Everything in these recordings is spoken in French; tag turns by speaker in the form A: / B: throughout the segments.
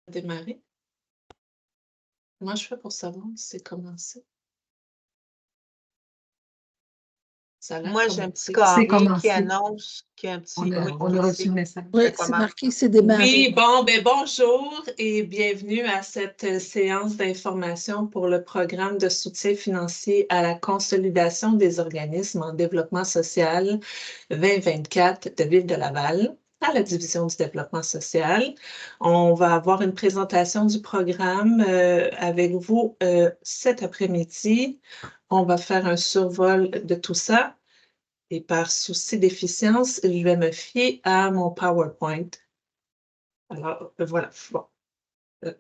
A: Démarrer. Comment je fais pour savoir si c'est commencé? Ça a l'air
B: Moi, j'ai un petit
A: commencé.
B: carré qui annonce qu'il y a un petit...
C: On a reçu le message.
B: ça
D: Oui, c'est
B: commence.
D: marqué, c'est démarré.
A: Oui, bonjour et bienvenue à cette séance d'information pour le programme de soutien financier à la consolidation des organismes en développement social 2024 de Ville de Laval, à la division du développement social. On va avoir une présentation du programme avec vous cet après-midi. On va faire un survol de tout ça. Et par souci d'efficience, je vais me fier à mon PowerPoint. Alors, voilà. Bon,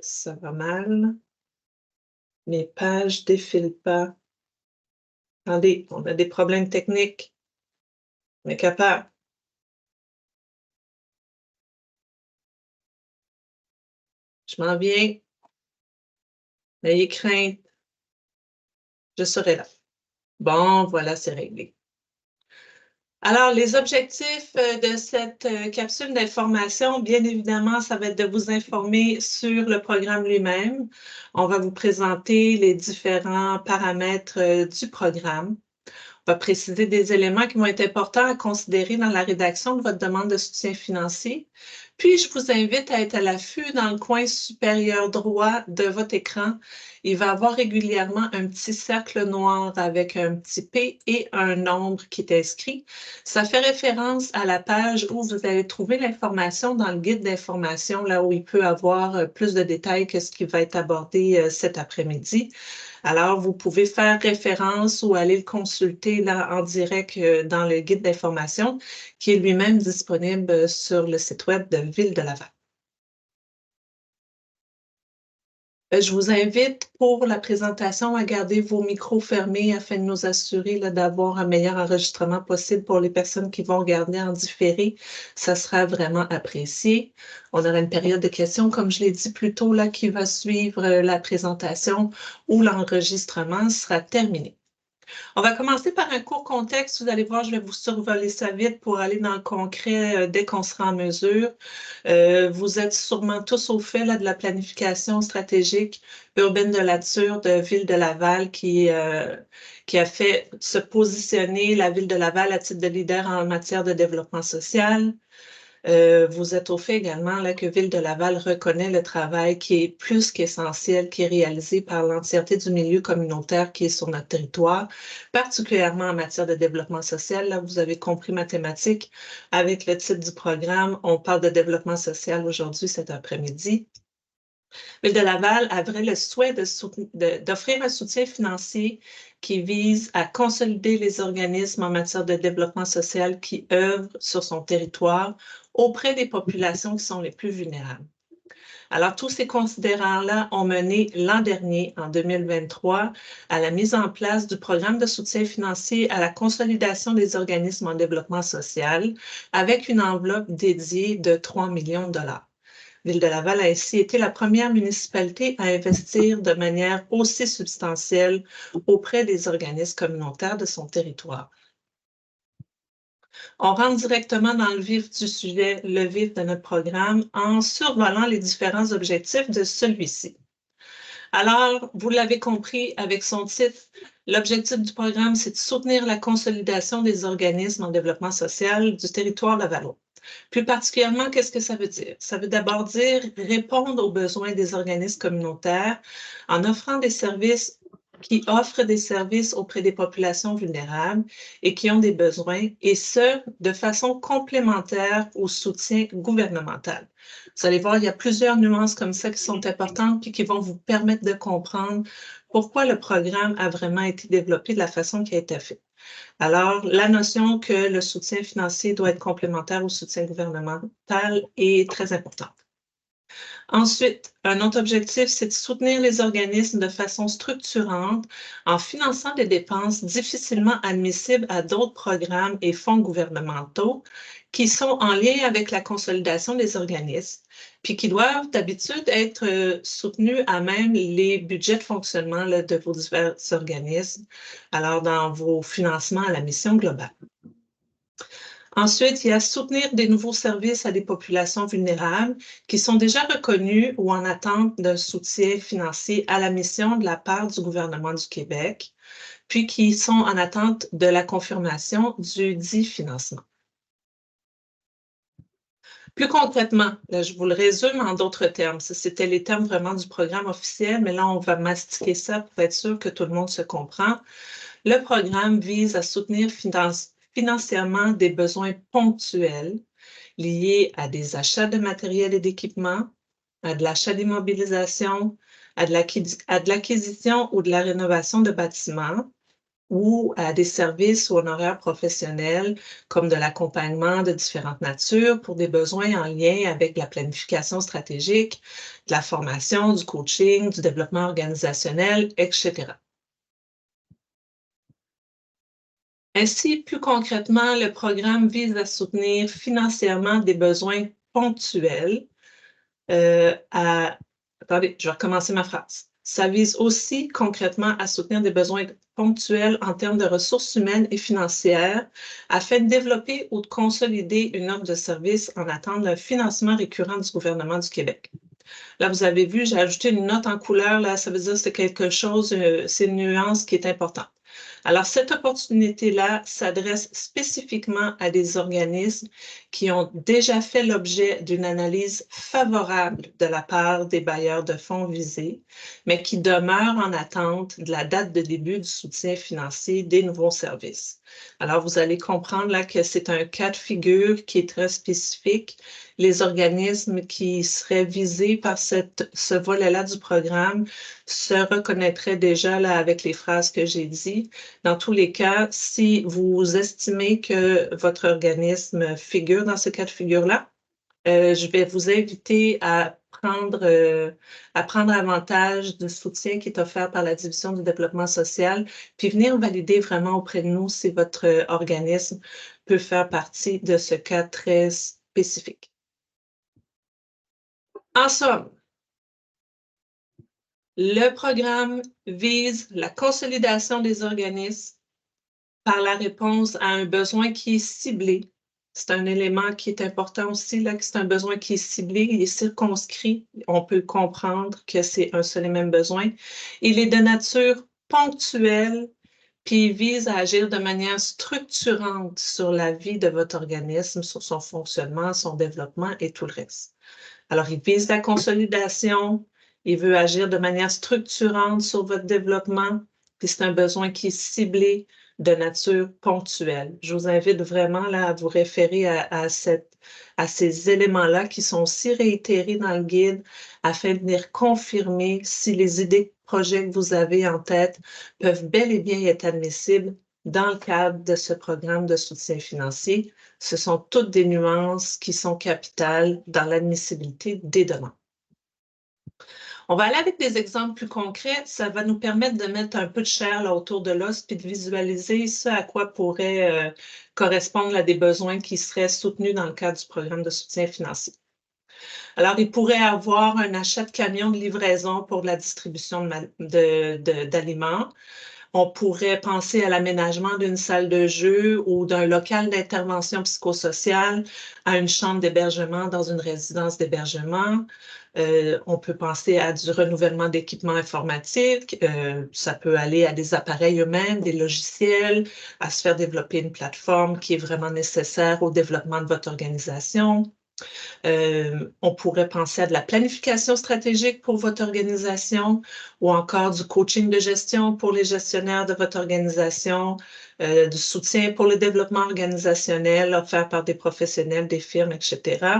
A: ça va mal. Mes pages défilent pas. Attendez, on a des problèmes techniques. On est capable. Je m'en viens. N'ayez crainte. Je serai là. Bon, voilà, c'est réglé. Alors, les objectifs de cette capsule d'information, bien évidemment, ça va être de vous informer sur le programme lui-même. On va vous présenter les différents paramètres du programme. On va préciser des éléments qui vont être importants à considérer dans la rédaction de votre demande de soutien financier. Puis, je vous invite à être à l'affût dans le coin supérieur droit de votre écran. Il va y avoir régulièrement un petit cercle noir avec un petit P et un nombre qui est inscrit. Ça fait référence à la page où vous allez trouver l'information dans le guide d'information, là où il peut y avoir plus de détails que ce qui va être abordé cet après-midi. Alors, vous pouvez faire référence ou aller le consulter là en direct dans le guide d'information qui est lui-même disponible sur le site web de Ville de Laval. Je vous invite pour la présentation à garder vos micros fermés afin de nous assurer d'avoir un meilleur enregistrement possible pour les personnes qui vont regarder en différé. Ça sera vraiment apprécié. On aura une période de questions, comme je l'ai dit plus tôt, là, qui va suivre la présentation où l'enregistrement sera terminé. On va commencer par un court contexte. Vous allez voir, je vais vous survoler ça vite pour aller dans le concret dès qu'on sera en mesure. Vous êtes sûrement tous au fait là, de la planification stratégique urbaine de nature de Ville de Laval qui a fait se positionner la Ville de Laval à titre de leader en matière de développement social. Vous êtes au fait également là, que Ville de Laval reconnaît le travail qui est plus qu'essentiel, qui est réalisé par l'entièreté du milieu communautaire qui est sur notre territoire, particulièrement en matière de développement social. Là, vous avez compris ma thématique. Avec le titre du programme, on parle de développement social aujourd'hui, cet après-midi. Ville de Laval avait le souhait d'offrir un soutien financier qui vise à consolider les organismes en matière de développement social qui œuvrent sur son territoire auprès des populations qui sont les plus vulnérables. Alors, tous ces considérants-là ont mené l'an dernier, en 2023, à la mise en place du programme de soutien financier à la consolidation des organismes en développement social avec une enveloppe dédiée de 3 millions de dollars. Ville de Laval a ainsi été la première municipalité à investir de manière aussi substantielle auprès des organismes communautaires de son territoire. On rentre directement dans le vif du sujet, le vif de notre programme, en survolant les différents objectifs de celui-ci. Alors, vous l'avez compris avec son titre, l'objectif du programme, c'est de soutenir la consolidation des organismes en développement social du territoire lavallois. Plus particulièrement, qu'est-ce que ça veut dire? Ça veut d'abord dire répondre aux besoins des organismes communautaires en offrant des services qui offrent des services auprès des populations vulnérables et qui ont des besoins, et ce, de façon complémentaire au soutien gouvernemental. Vous allez voir, il y a plusieurs nuances comme ça qui sont importantes puis qui vont vous permettre de comprendre pourquoi le programme a vraiment été développé de la façon qui a été fait. Alors, la notion que le soutien financier doit être complémentaire au soutien gouvernemental est très importante. Ensuite, un autre objectif, c'est de soutenir les organismes de façon structurante en finançant des dépenses difficilement admissibles à d'autres programmes et fonds gouvernementaux qui sont en lien avec la consolidation des organismes, puis qui doivent d'habitude être soutenus à même les budgets de fonctionnement là, de vos divers organismes, alors dans vos financements à la mission globale. Ensuite, il y a soutenir des nouveaux services à des populations vulnérables qui sont déjà reconnues ou en attente d'un soutien financier à la mission de la part du gouvernement du Québec, puis qui sont en attente de la confirmation du dit financement. Plus concrètement, là, je vous le résume en d'autres termes. C'était les termes vraiment du programme officiel, mais là, on va mastiquer ça pour être sûr que tout le monde se comprend. Le programme vise à soutenir financièrement des besoins ponctuels liés à des achats de matériel et d'équipement, à de l'achat d'immobilisation, à de l'acquisition ou de la rénovation de bâtiments, ou à des services ou honoraires professionnels comme de l'accompagnement de différentes natures pour des besoins en lien avec la planification stratégique, de la formation, du coaching, du développement organisationnel, etc. Ainsi, plus concrètement, le programme vise à soutenir financièrement des besoins ponctuels. Attendez, je vais recommencer ma phrase. Ça vise aussi concrètement à soutenir des besoins ponctuels en termes de ressources humaines et financières afin de développer ou de consolider une offre de service en attente d'un financement récurrent du gouvernement du Québec. Là, vous avez vu, j'ai ajouté une note en couleur. Là, ça veut dire que c'est quelque chose, c'est une nuance qui est importante. Alors, cette opportunité-là s'adresse spécifiquement à des organismes qui ont déjà fait l'objet d'une analyse favorable de la part des bailleurs de fonds visés, mais qui demeurent en attente de la date de début du soutien financier des nouveaux services. Alors, vous allez comprendre là que c'est un cas de figure qui est très spécifique. Les organismes qui seraient visés par ce volet-là du programme se reconnaîtraient déjà là avec les phrases que j'ai dites. Dans tous les cas, si vous estimez que votre organisme figure dans ce cas de figure-là, je vais vous inviter à prendre avantage du soutien qui est offert par la Division du développement social, puis venir valider vraiment auprès de nous si votre organisme peut faire partie de ce cas très spécifique. En somme, le programme vise la consolidation des organismes par la réponse à un besoin qui est ciblé. C'est un élément qui est important aussi, là, que c'est un besoin qui est ciblé, il est circonscrit. On peut comprendre que c'est un seul et même besoin. Il est de nature ponctuelle, puis il vise à agir de manière structurante sur la vie de votre organisme, sur son fonctionnement, son développement et tout le reste. Alors, il vise la consolidation, il veut agir de manière structurante sur votre développement, puis c'est un besoin qui est ciblé de nature ponctuelle. Je vous invite vraiment là, à vous référer à ces éléments-là qui sont aussi réitérés dans le guide afin de venir confirmer si les idées de projet que vous avez en tête peuvent bel et bien être admissibles dans le cadre de ce programme de soutien financier. Ce sont toutes des nuances qui sont capitales dans l'admissibilité des demandes. On va aller avec des exemples plus concrets. Ça va nous permettre de mettre un peu de chair là, autour de l'os puis de visualiser ce à quoi pourrait correspondre à des besoins qui seraient soutenus dans le cadre du programme de soutien financier. Alors, il pourrait avoir un achat de camions de livraison pour la distribution d'aliments. On pourrait penser à l'aménagement d'une salle de jeu ou d'un local d'intervention psychosociale à une chambre d'hébergement dans une résidence d'hébergement. On peut penser à du renouvellement d'équipements informatiques. Ça peut aller à des appareils eux-mêmes, des logiciels, à se faire développer une plateforme qui est vraiment nécessaire au développement de votre organisation. On pourrait penser à de la planification stratégique pour votre organisation ou encore du coaching de gestion pour les gestionnaires de votre organisation, du soutien pour le développement organisationnel offert par des professionnels, des firmes, etc.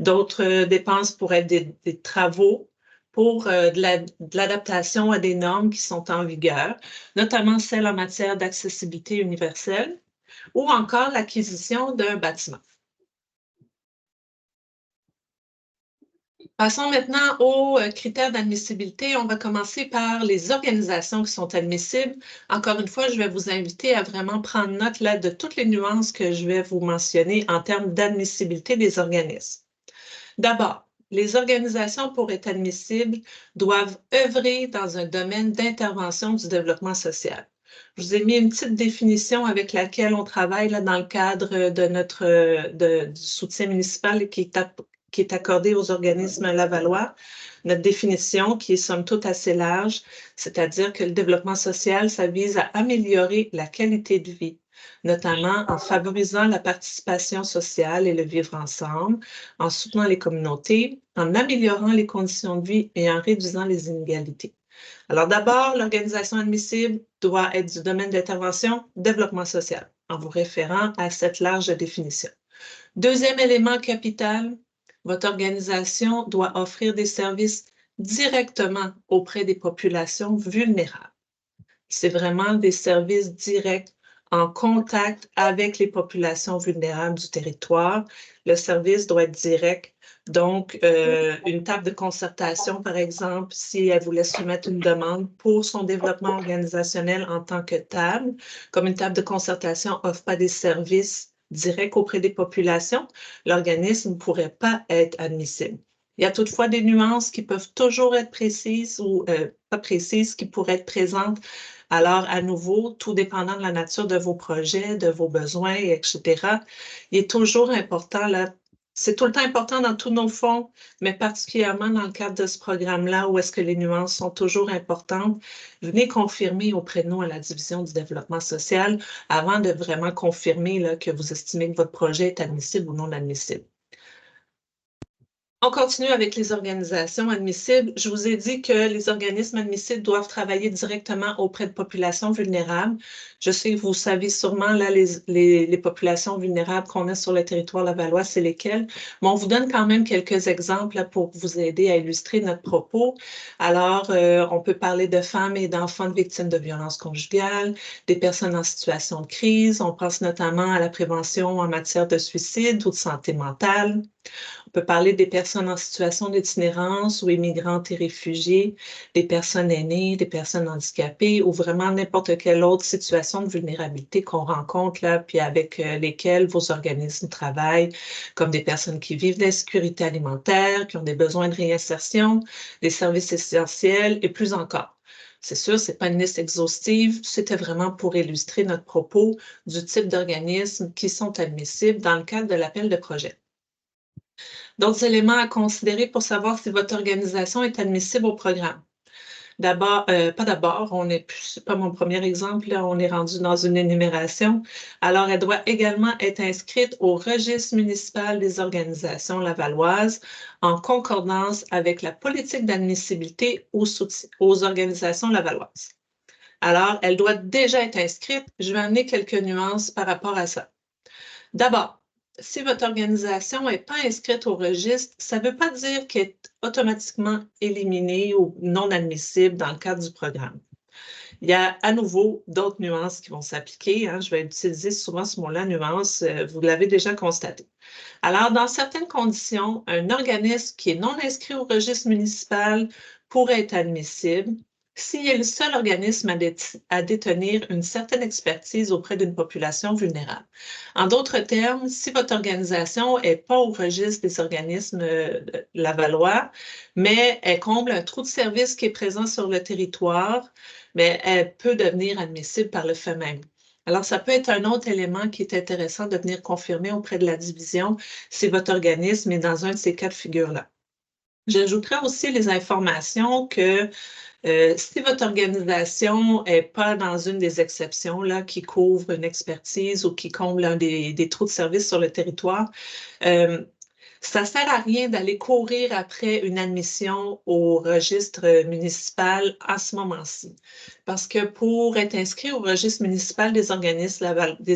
A: D'autres dépenses pourraient être des travaux pour de l'adaptation à des normes qui sont en vigueur, notamment celles en matière d'accessibilité universelle ou encore l'acquisition d'un bâtiment. Passons maintenant aux critères d'admissibilité. On va commencer par les organisations qui sont admissibles. Encore une fois, je vais vous inviter à vraiment prendre note là, de toutes les nuances que je vais vous mentionner en termes d'admissibilité des organismes. D'abord, les organisations pour être admissibles doivent œuvrer dans un domaine d'intervention du développement social. Je vous ai mis une petite définition avec laquelle on travaille là, dans le cadre du soutien municipal qui est accordé aux organismes lavallois. Notre définition, qui est somme toute assez large, c'est-à-dire que le développement social, ça vise à améliorer la qualité de vie, notamment en favorisant la participation sociale et le vivre ensemble, en soutenant les communautés, en améliorant les conditions de vie et en réduisant les inégalités. Alors d'abord, l'organisation admissible doit être du domaine d'intervention développement social, en vous référant à cette large définition. Deuxième élément capital, votre organisation doit offrir des services directement auprès des populations vulnérables. C'est vraiment des services directs en contact avec les populations vulnérables du territoire. Le service doit être direct. Donc, une table de concertation, par exemple, si elle voulait soumettre une demande pour son développement organisationnel en tant que table, comme une table de concertation n'offre pas des services directs auprès des populations, l'organisme ne pourrait pas être admissible. Il y a toutefois des nuances qui peuvent toujours être précises ou pas précises, qui pourraient être présentes. Alors, à nouveau, tout dépendant de la nature de vos projets, de vos besoins, etc., il est toujours important, là, c'est tout le temps important dans tous nos fonds, mais particulièrement dans le cadre de ce programme-là, où est-ce que les nuances sont toujours importantes, venez confirmer auprès de nous à la division du développement social avant de vraiment confirmer là, que vous estimez que votre projet est admissible ou non admissible. On continue avec les organisations admissibles. Je vous ai dit que les organismes admissibles doivent travailler directement auprès de populations vulnérables. Je sais que vous savez sûrement là, les populations vulnérables qu'on a sur le territoire lavallois, c'est lesquelles. Mais on vous donne quand même quelques exemples là, pour vous aider à illustrer notre propos. Alors, on peut parler de femmes et d'enfants de victimes de violences conjugales, des personnes en situation de crise. On pense notamment à la prévention en matière de suicide ou de santé mentale. On peut parler des personnes en situation d'itinérance ou immigrantes et réfugiés, des personnes aînées, des personnes handicapées ou vraiment n'importe quelle autre situation de vulnérabilité qu'on rencontre là, puis avec lesquelles vos organismes travaillent, comme des personnes qui vivent d'insécurité alimentaire, qui ont des besoins de réinsertion, des services essentiels et plus encore. C'est sûr, ce n'est pas une liste exhaustive, c'était vraiment pour illustrer notre propos du type d'organismes qui sont admissibles dans le cadre de l'appel de projet. D'autres éléments à considérer pour savoir si votre organisation est admissible au programme. D'abord, pas d'abord, c'est pas mon premier exemple, là, on est rendu dans une énumération. Alors, elle doit également être inscrite au registre municipal des organisations lavalloises en concordance avec la politique d'admissibilité aux organisations lavalloises. Alors, elle doit déjà être inscrite. Je vais amener quelques nuances par rapport à ça. D'abord, si votre organisation n'est pas inscrite au registre, ça ne veut pas dire qu'elle est automatiquement éliminée ou non admissible dans le cadre du programme. Il y a à nouveau d'autres nuances qui vont s'appliquer. Hein. Je vais utiliser souvent ce mot-là, nuance, vous l'avez déjà constaté. Alors, dans certaines conditions, un organisme qui est non inscrit au registre municipal pourrait être admissible s'il est le seul organisme à détenir une certaine expertise auprès d'une population vulnérable. En d'autres termes, si votre organisation n'est pas au registre des organismes lavallois, mais elle comble un trou de service qui est présent sur le territoire, mais elle peut devenir admissible par le fait même. Alors, ça peut être un autre élément qui est intéressant de venir confirmer auprès de la division si votre organisme est dans un de ces cas de figure-là. J'ajouterai aussi les informations que si votre organisation n'est pas dans une des exceptions là, qui couvre une expertise ou qui comble un des trous de service sur le territoire, ça ne sert à rien d'aller courir après une admission au registre municipal à ce moment-ci. Parce que pour être inscrit au registre municipal des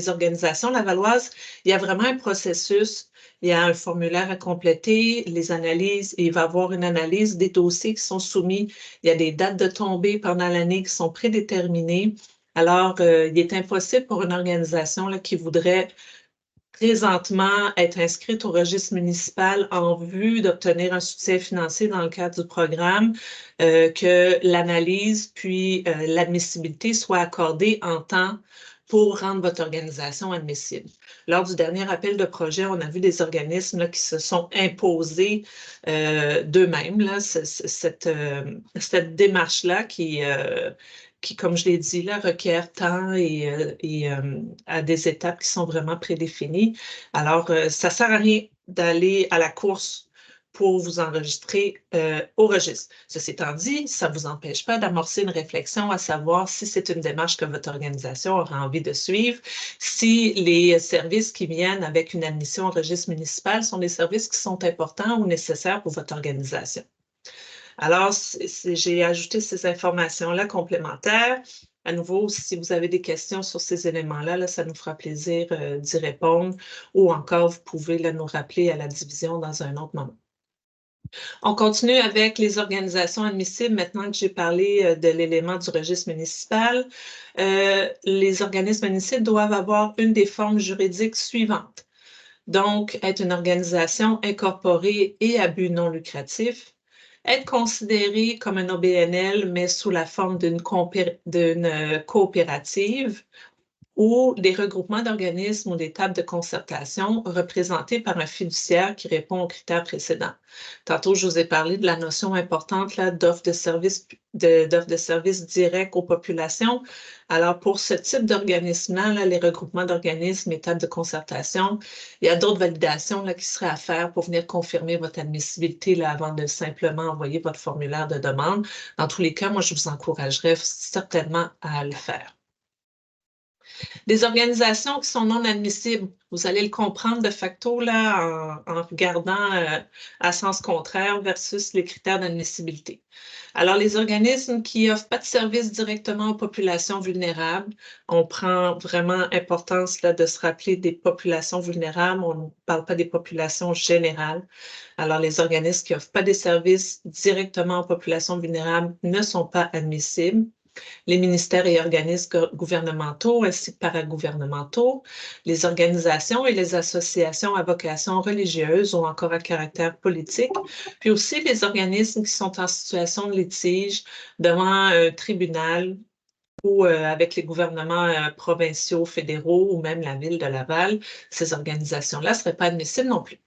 A: organisations lavalloises, il y a vraiment un processus. Il y a un formulaire à compléter, les analyses, et il va y avoir une analyse des dossiers qui sont soumis. Il y a des dates de tombée pendant l'année qui sont prédéterminées. Alors, il est impossible pour une organisation là, qui voudrait présentement être inscrite au registre municipal en vue d'obtenir un soutien financier dans le cadre du programme, que l'analyse puis l'admissibilité soient accordées en temps pour rendre votre organisation admissible. Lors du dernier appel de projet, on a vu des organismes là, qui se sont imposés d'eux-mêmes cette démarche-là qui, comme je l'ai dit, là, requiert temps et à des étapes qui sont vraiment prédéfinies. Alors, ça ne sert à rien d'aller à la course pour vous enregistrer au registre. Ceci étant dit, ça ne vous empêche pas d'amorcer une réflexion à savoir si c'est une démarche que votre organisation aura envie de suivre, si les services qui viennent avec une admission au registre municipal sont des services qui sont importants ou nécessaires pour votre organisation. Alors, j'ai ajouté ces informations-là complémentaires. À nouveau, si vous avez des questions sur ces éléments-là, là, ça nous fera plaisir d'y répondre ou encore, vous pouvez là, nous rappeler à la division dans un autre moment. On continue avec les organisations admissibles. Maintenant que j'ai parlé de l'élément du registre municipal, les organismes admissibles doivent avoir une des formes juridiques suivantes. Donc, être une organisation incorporée et à but non lucratif, être considéré comme un OBNL, mais sous la forme d'une coopérative, ou des regroupements d'organismes ou des tables de concertation représentés par un fiduciaire qui répond aux critères précédents. Tantôt, je vous ai parlé de la notion importante d'offre de services directs aux populations. Alors, pour ce type d'organisme-là, les regroupements d'organismes et tables de concertation, il y a d'autres validations là, qui seraient à faire pour venir confirmer votre admissibilité là, avant de simplement envoyer votre formulaire de demande. Dans tous les cas, moi, je vous encouragerais certainement à le faire. Des organisations qui sont non admissibles, vous allez le comprendre de facto là, en regardant à sens contraire versus les critères d'admissibilité. Alors, les organismes qui n'offrent pas de services directement aux populations vulnérables, on prend vraiment importance là, de se rappeler des populations vulnérables, on ne parle pas des populations générales. Alors, les organismes qui n'offrent pas des services directement aux populations vulnérables ne sont pas admissibles. Les ministères et organismes gouvernementaux ainsi que paragouvernementaux, les organisations et les associations à vocation religieuse ou encore à caractère politique, puis aussi les organismes qui sont en situation de litige devant un tribunal ou avec les gouvernements provinciaux, fédéraux ou même la ville de Laval, ces organisations-là ne seraient pas admissibles non plus.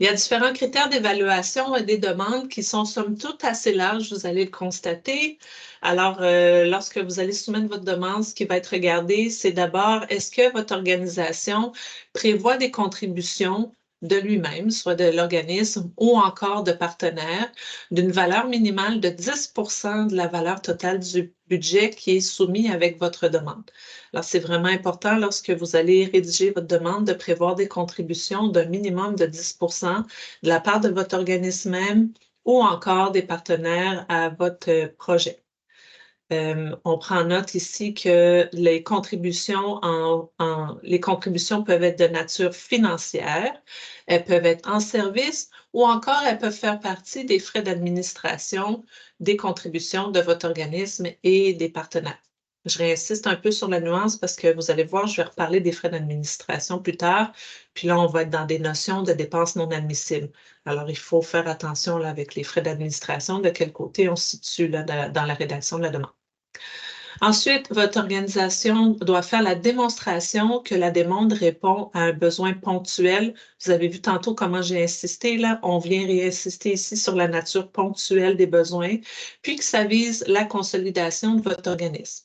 A: Il y a différents critères d'évaluation des demandes qui sont somme toute assez larges, vous allez le constater. Alors, lorsque vous allez soumettre votre demande, ce qui va être regardé, c'est d'abord, est-ce que votre organisation prévoit des contributions de lui-même, soit de l'organisme ou encore de partenaires, d'une valeur minimale de 10 de la valeur totale du budget qui est soumis avec votre demande. Alors, c'est vraiment important lorsque vous allez rédiger votre demande de prévoir des contributions d'un minimum de 10 de la part de votre organisme même ou encore des partenaires à votre projet. On prend note ici que les contributions peuvent être de nature financière, elles peuvent être en service ou encore elles peuvent faire partie des frais d'administration, des contributions de votre organisme et des partenaires. Je réinsiste un peu sur la nuance parce que vous allez voir, je vais reparler des frais d'administration plus tard, puis là, on va être dans des notions de dépenses non admissibles. Alors, il faut faire attention là, avec les frais d'administration, de quel côté on se situe là, dans la rédaction de la demande. Ensuite, votre organisation doit faire la démonstration que la demande répond à un besoin ponctuel. Vous avez vu tantôt comment j'ai insisté là. On vient réinsister ici sur la nature ponctuelle des besoins, puis que ça vise la consolidation de votre organisme.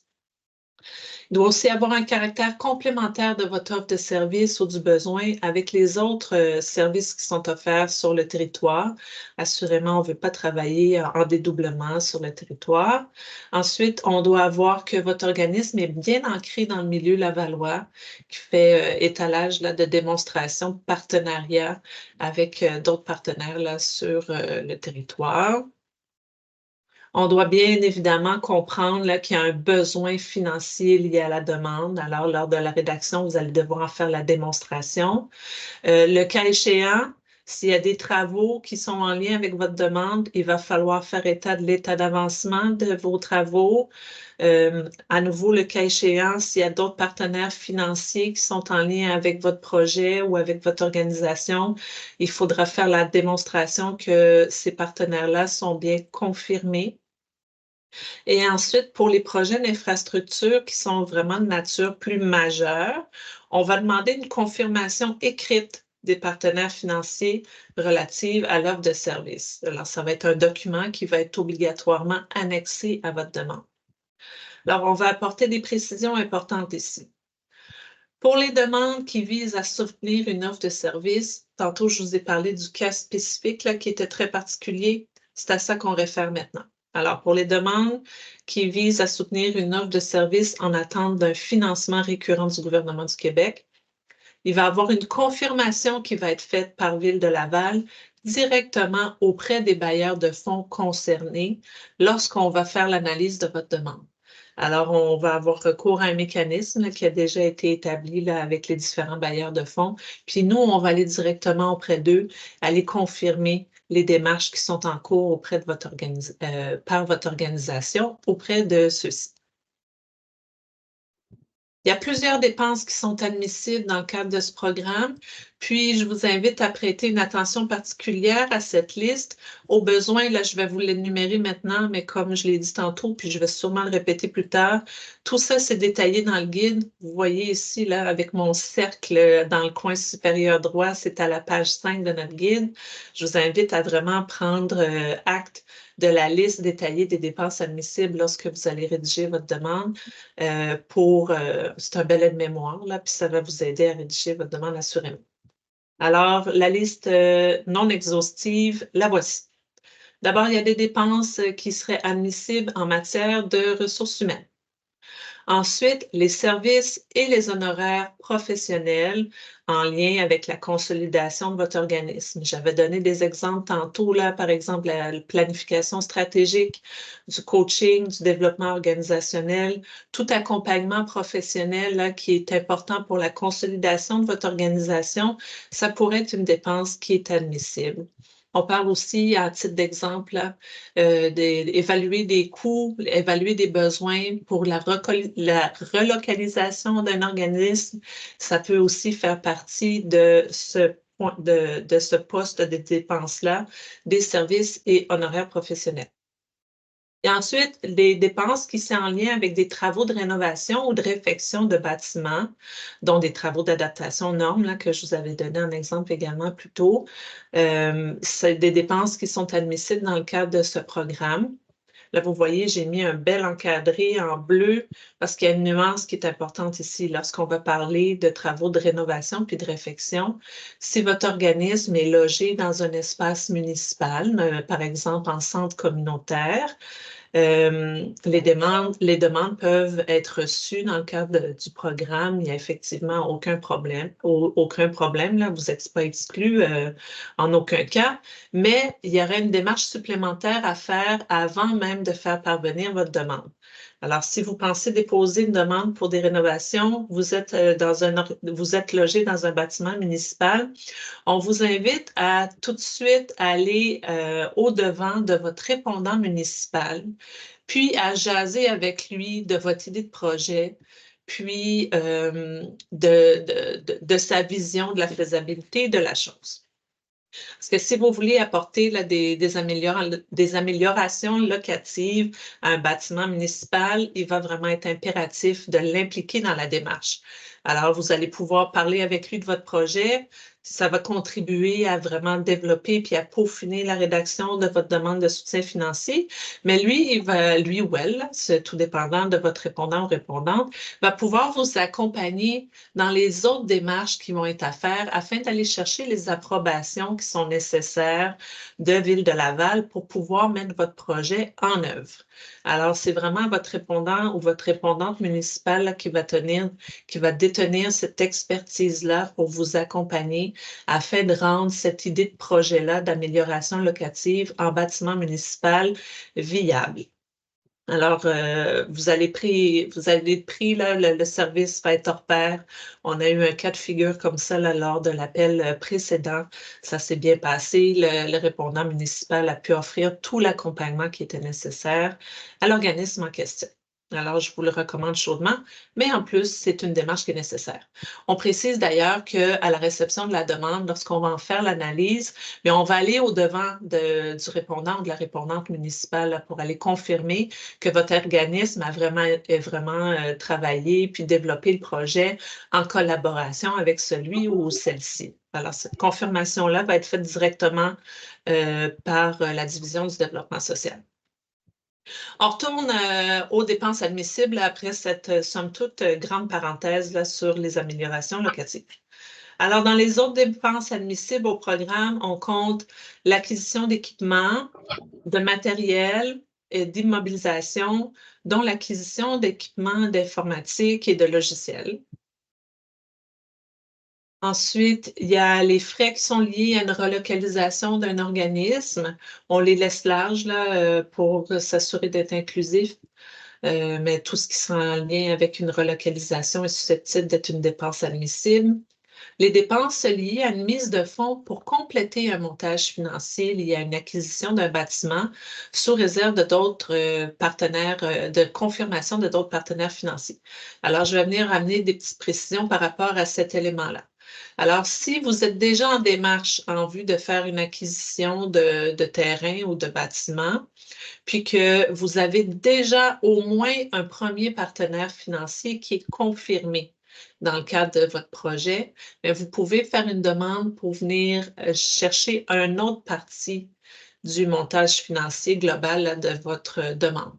A: Il doit aussi avoir un caractère complémentaire de votre offre de service ou du besoin avec les autres services qui sont offerts sur le territoire. Assurément, on ne veut pas travailler en dédoublement sur le territoire. Ensuite, on doit voir que votre organisme est bien ancré dans le milieu lavallois, qui fait étalage là, de démonstration de partenariat avec d'autres partenaires là, sur le territoire. On doit bien évidemment comprendre qu'il y a un besoin financier lié à la demande. Alors, lors de la rédaction, vous allez devoir en faire la démonstration. Le cas échéant, s'il y a des travaux qui sont en lien avec votre demande, il va falloir faire état de l'état d'avancement de vos travaux. À nouveau, le cas échéant, s'il y a d'autres partenaires financiers qui sont en lien avec votre projet ou avec votre organisation, il faudra faire la démonstration que ces partenaires-là sont bien confirmés. Et ensuite, pour les projets d'infrastructure qui sont vraiment de nature plus majeure, on va demander une confirmation écrite des partenaires financiers relative à l'offre de service. Alors, ça va être un document qui va être obligatoirement annexé à votre demande. Alors, on va apporter des précisions importantes ici. Pour les demandes qui visent à soutenir une offre de service, tantôt je vous ai parlé du cas spécifique là, qui était très particulier, c'est à ça qu'on réfère maintenant. Alors, pour les demandes qui visent à soutenir une offre de service en attente d'un financement récurrent du gouvernement du Québec, il va y avoir une confirmation qui va être faite par Ville de Laval directement auprès des bailleurs de fonds concernés lorsqu'on va faire l'analyse de votre demande. Alors, on va avoir recours à un mécanisme là, qui a déjà été établi là, avec les différents bailleurs de fonds. Puis nous, on va aller directement auprès d'eux, aller confirmer les démarches qui sont en cours auprès de par votre organisation auprès de ceux-ci. Il y a plusieurs dépenses qui sont admissibles dans le cadre de ce programme, puis je vous invite à prêter une attention particulière à cette liste. Au besoin, là, je vais vous l'énumérer maintenant, mais comme je l'ai dit tantôt, puis je vais sûrement le répéter plus tard, tout ça, c'est détaillé dans le guide. Vous voyez ici, là, avec mon cercle dans le coin supérieur droit, c'est à la page 5 de notre guide. Je vous invite à vraiment prendre acte de la liste détaillée des dépenses admissibles lorsque vous allez rédiger votre demande. C'est un bel aide-mémoire, là, puis ça va vous aider à rédiger votre demande assurément. Alors, la liste non exhaustive, la voici. D'abord, il y a des dépenses qui seraient admissibles en matière de ressources humaines. Ensuite, les services et les honoraires professionnels en lien avec la consolidation de votre organisme. J'avais donné des exemples tantôt, là, par exemple, la planification stratégique, du coaching, du développement organisationnel, tout accompagnement professionnel là, qui est important pour la consolidation de votre organisation, ça pourrait être une dépense qui est admissible. On parle aussi, à titre d'exemple, d'évaluer des coûts, évaluer des besoins pour la relocalisation d'un organisme. Ça peut aussi faire partie de ce poste de dépenses-là, des services et honoraires professionnels. Et ensuite, les dépenses qui sont en lien avec des travaux de rénovation ou de réfection de bâtiments, dont des travaux d'adaptation aux normes, là, que je vous avais donné un exemple également plus tôt. C'est des dépenses qui sont admissibles dans le cadre de ce programme. Là, vous voyez, j'ai mis un bel encadré en bleu parce qu'il y a une nuance qui est importante ici. Lorsqu'on va parler de travaux de rénovation puis de réfection, si votre organisme est logé dans un espace municipal, par exemple en centre communautaire, les demandes peuvent être reçues dans le cadre du programme. Il n'y a effectivement aucun problème. Là, vous n'êtes pas exclu en aucun cas, mais il y aurait une démarche supplémentaire à faire avant même de faire parvenir votre demande. Alors, si vous pensez déposer une demande pour des rénovations, vous êtes logé dans un bâtiment municipal, on vous invite à tout de suite aller au-devant de votre répondant municipal, puis à jaser avec lui de votre idée de projet, puis de sa vision de la faisabilité de la chose. Parce que si vous voulez apporter là, des améliorations locatives à un bâtiment municipal, il va vraiment être impératif de l'impliquer dans la démarche. Alors, vous allez pouvoir parler avec lui de votre projet. Ça va contribuer à vraiment développer puis à peaufiner la rédaction de votre demande de soutien financier. Mais lui ou elle, c'est tout dépendant de votre répondant ou répondante, va pouvoir vous accompagner dans les autres démarches qui vont être à faire afin d'aller chercher les approbations qui sont nécessaires de Ville de Laval pour pouvoir mettre votre projet en œuvre. Alors, c'est vraiment votre répondant ou votre répondante municipale là, qui va détenir cette expertise-là pour vous accompagner afin de rendre cette idée de projet-là d'amélioration locative en bâtiment municipal viable. Alors, vous allez être pris, là, le service va être hors pair. On a eu un cas de figure comme ça là, lors de l'appel précédent. Ça s'est bien passé. Le répondant municipal a pu offrir tout l'accompagnement qui était nécessaire à l'organisme en question. Alors, je vous le recommande chaudement, mais en plus, c'est une démarche qui est nécessaire. On précise d'ailleurs qu'à la réception de la demande, lorsqu'on va en faire l'analyse, mais on va aller au-devant du répondant ou de la répondante municipale là, pour aller confirmer que votre organisme a vraiment travaillé puis développé le projet en collaboration avec celui ou celle-ci. Alors, cette confirmation-là va être faite directement par la division du développement social. On retourne aux dépenses admissibles après cette, somme toute, grande parenthèse là, sur les améliorations locatives. Alors, dans les autres dépenses admissibles au programme, on compte l'acquisition d'équipements, de matériel et d'immobilisation, dont l'acquisition d'équipements d'informatique et de logiciels. Ensuite, il y a les frais qui sont liés à une relocalisation d'un organisme. On les laisse larges là, pour s'assurer d'être inclusif. Mais tout ce qui sera en lien avec une relocalisation est susceptible d'être une dépense admissible. Les dépenses liées à une mise de fonds pour compléter un montage financier lié à une acquisition d'un bâtiment sous réserve de d'autres partenaires, de confirmation de d'autres partenaires financiers. Alors, je vais venir amener des petites précisions par rapport à cet élément-là. Alors, si vous êtes déjà en démarche en vue de faire une acquisition de terrain ou de bâtiment, puis que vous avez déjà au moins un premier partenaire financier qui est confirmé dans le cadre de votre projet, mais vous pouvez faire une demande pour venir chercher un autre partie du montage financier global là, de votre demande.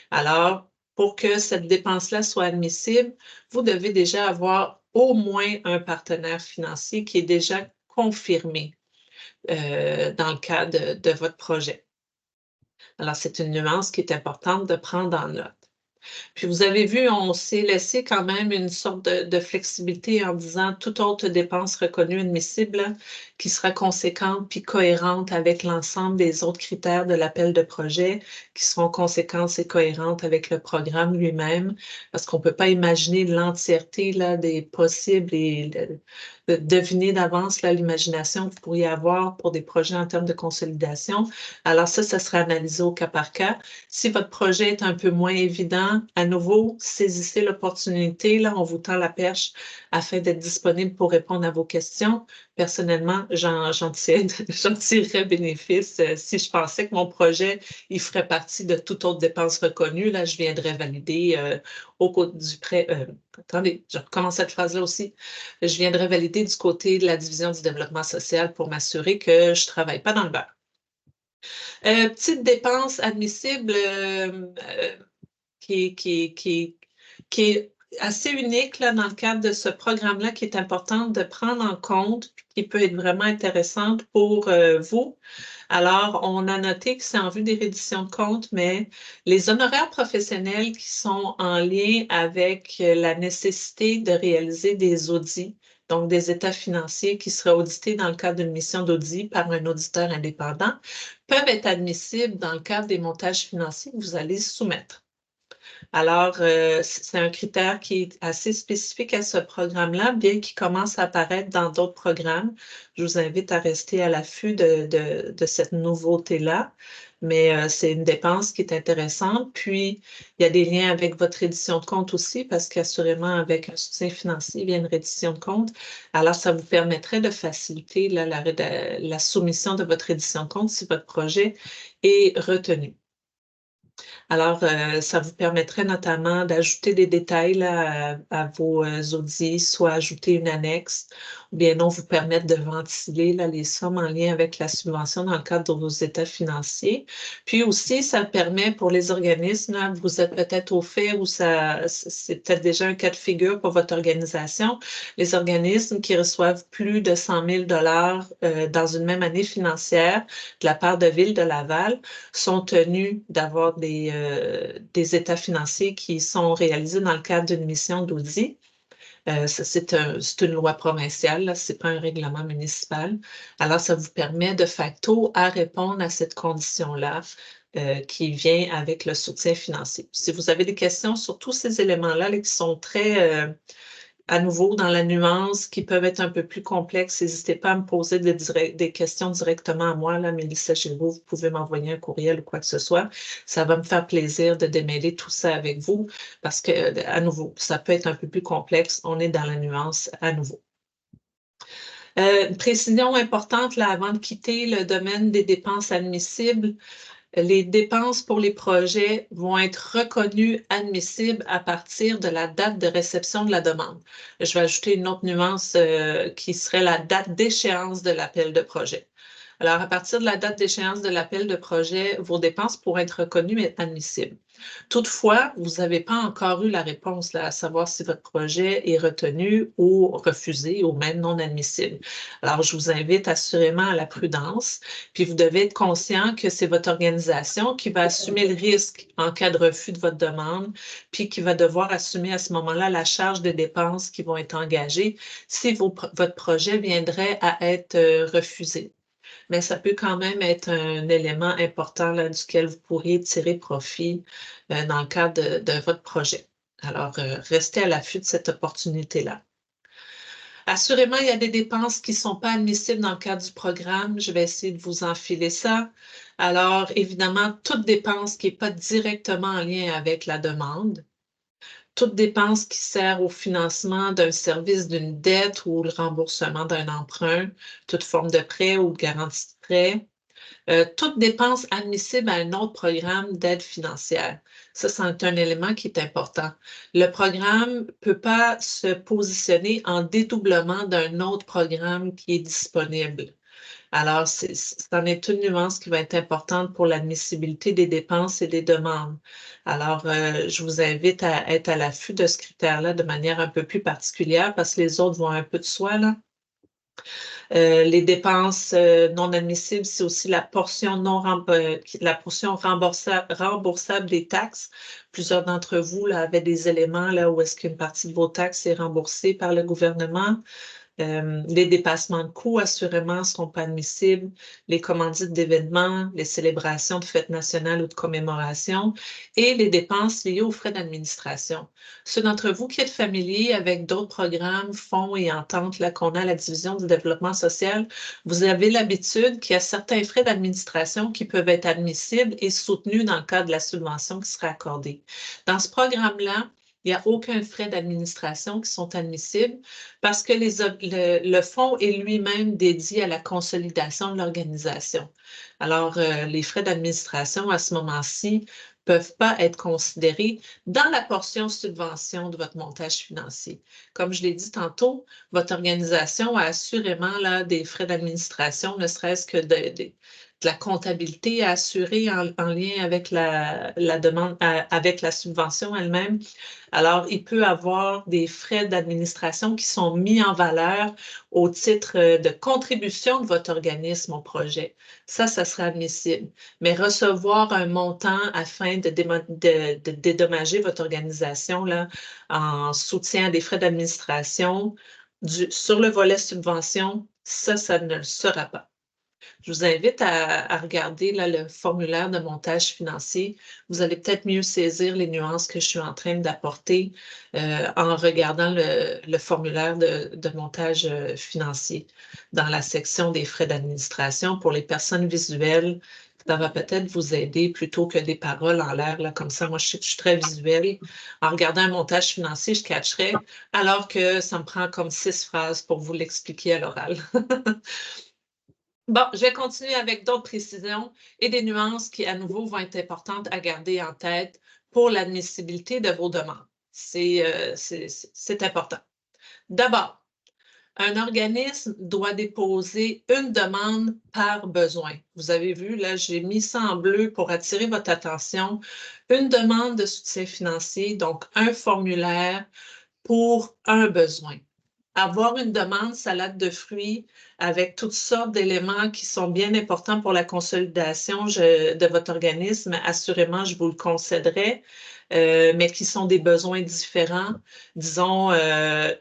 A: Alors, pour que cette dépense-là soit admissible, vous devez déjà avoir au moins un partenaire financier qui est déjà confirmé dans le cadre de votre projet. Alors, c'est une nuance qui est importante de prendre en note. Puis vous avez vu, on s'est laissé quand même une sorte de flexibilité en disant toute autre dépense reconnue admissible là, qui sera conséquente puis cohérente avec l'ensemble des autres critères de l'appel de projet, qui seront conséquentes et cohérentes avec le programme lui-même, parce qu'on ne peut pas imaginer l'entièreté là, des possibles et de deviner d'avance l'imagination que vous pourriez avoir pour des projets en termes de consolidation. Alors ça sera analysé au cas par cas. Si votre projet est un peu moins évident, à nouveau, saisissez l'opportunité. Là, on vous tend la perche afin d'être disponible pour répondre à vos questions. Personnellement, j'en tirerais bénéfice. Si je pensais que mon projet, il ferait partie de toute autre dépense reconnue, là, je viendrais valider au côté du prêt. Attendez, je recommence cette phrase-là aussi. Je viendrais valider du côté de la division du développement social pour m'assurer que je ne travaille pas dans le beurre. Petite dépense admissible qui est assez unique là, dans le cadre de ce programme-là, qui est important de prendre en compte, qui peut être vraiment intéressante pour vous. Alors, on a noté que c'est en vue des redditions de comptes, mais les honoraires professionnels qui sont en lien avec la nécessité de réaliser des audits, donc des états financiers qui seraient audités dans le cadre d'une mission d'audit par un auditeur indépendant, peuvent être admissibles dans le cadre des montages financiers que vous allez soumettre. Alors, c'est un critère qui est assez spécifique à ce programme-là, bien qu'il commence à apparaître dans d'autres programmes. Je vous invite à rester à l'affût de cette nouveauté-là, mais c'est une dépense qui est intéressante. Puis, il y a des liens avec votre reddition de compte aussi, parce qu'assurément, avec un soutien financier, il y a une reddition de compte. Alors, ça vous permettrait de faciliter la soumission de votre reddition de compte si votre projet est retenu. Alors, ça vous permettrait notamment d'ajouter des détails là, à vos audits, soit ajouter une annexe, ou bien non, vous permettre de ventiler là, les sommes en lien avec la subvention dans le cadre de vos états financiers. Puis aussi, ça permet pour les organismes, là, vous êtes peut-être au fait ou c'est peut-être déjà un cas de figure pour votre organisation, les organismes qui reçoivent plus de 100 000 dans une même année financière de la part de Ville de Laval sont tenus d'avoir des états financiers qui sont réalisés dans le cadre d'une mission d'audit. C'est une loi provinciale, ce n'est pas un règlement municipal. Alors, ça vous permet de facto à répondre à cette condition-là qui vient avec le soutien financier. Si vous avez des questions sur tous ces éléments-là là, qui sont très à nouveau, dans la nuance, qui peuvent être un peu plus complexes, n'hésitez pas à me poser des questions directement à moi, là, Mélissa Giroux, vous pouvez m'envoyer un courriel ou quoi que ce soit. Ça va me faire plaisir de démêler tout ça avec vous parce que, à nouveau, ça peut être un peu plus complexe. On est dans la nuance à nouveau. Une précision importante là, avant de quitter le domaine des dépenses admissibles. Les dépenses pour les projets vont être reconnues admissibles à partir de la date de réception de la demande. Je vais ajouter une autre nuance qui serait la date d'échéance de l'appel de projet. Alors, à partir de la date d'échéance de l'appel de projet, vos dépenses pourront être reconnues et admissibles. Toutefois, vous n'avez pas encore eu la réponse là, à savoir si votre projet est retenu ou refusé ou même non admissible. Alors, je vous invite assurément à la prudence, puis vous devez être conscient que c'est votre organisation qui va assumer le risque en cas de refus de votre demande, puis qui va devoir assumer à ce moment-là la charge des dépenses qui vont être engagées si votre projet viendrait à être refusé. Mais ça peut quand même être un élément important là, duquel vous pourriez tirer profit dans le cadre de votre projet. Alors, restez à l'affût de cette opportunité-là. Assurément, il y a des dépenses qui ne sont pas admissibles dans le cadre du programme. Je vais essayer de vous enfiler ça. Alors, évidemment, toute dépense qui n'est pas directement en lien avec la demande, toute dépense qui sert au financement d'un service, d'une dette ou le remboursement d'un emprunt, toute forme de prêt ou de garantie de prêt, toute dépense admissible à un autre programme d'aide financière. Ça, c'est un élément qui est important. Le programme ne peut pas se positionner en dédoublement d'un autre programme qui est disponible. Alors, c'en est une nuance qui va être importante pour l'admissibilité des dépenses et des demandes. Alors, je vous invite à être à l'affût de ce critère-là de manière un peu plus particulière parce que les autres vont un peu de soi, là. Les dépenses non admissibles, c'est aussi la portion remboursable des taxes. Plusieurs d'entre vous là, avaient des éléments là, où est-ce qu'une partie de vos taxes est remboursée par le gouvernement. Les dépassements de coûts, assurément, ne seront pas admissibles. Les commandites d'événements, les célébrations de fêtes nationales ou de commémorations et les dépenses liées aux frais d'administration. Ceux d'entre vous qui êtes familiers avec d'autres programmes, fonds et ententes qu'on a à la Division du développement social, vous avez l'habitude qu'il y a certains frais d'administration qui peuvent être admissibles et soutenus dans le cadre de la subvention qui sera accordée. Dans ce programme-là, il n'y a aucun frais d'administration qui sont admissibles parce que le fonds est lui-même dédié à la consolidation de l'organisation. Alors, les frais d'administration à ce moment-ci ne peuvent pas être considérés dans la portion subvention de votre montage financier. Comme je l'ai dit tantôt, votre organisation a assurément là, des frais d'administration, ne serait-ce que de la comptabilité à assurer en lien avec la demande, avec la subvention elle-même. Alors, il peut y avoir des frais d'administration qui sont mis en valeur au titre de contribution de votre organisme au projet. Ça sera admissible. Mais recevoir un montant afin de dédommager votre organisation là, en soutien des frais d'administration sur le volet subvention, ça ne le sera pas. Je vous invite à regarder là, le formulaire de montage financier. Vous allez peut-être mieux saisir les nuances que je suis en train d'apporter en regardant le formulaire de montage financier dans la section des frais d'administration. Pour les personnes visuelles, ça va peut-être vous aider plutôt que des paroles en l'air. Là, comme ça, moi, je suis très visuelle. En regardant un montage financier, je catcherai, alors que ça me prend comme 6 phrases pour vous l'expliquer à l'oral. Bon, je vais continuer avec d'autres précisions et des nuances qui, à nouveau, vont être importantes à garder en tête pour l'admissibilité de vos demandes. C'est important. D'abord, un organisme doit déposer une demande par besoin. Vous avez vu, là, j'ai mis ça en bleu pour attirer votre attention. Une demande de soutien financier, donc un formulaire pour un besoin. Avoir une demande salade de fruits avec toutes sortes d'éléments qui sont bien importants pour la consolidation de votre organisme. Assurément, je vous le concéderai, mais qui sont des besoins différents. Disons,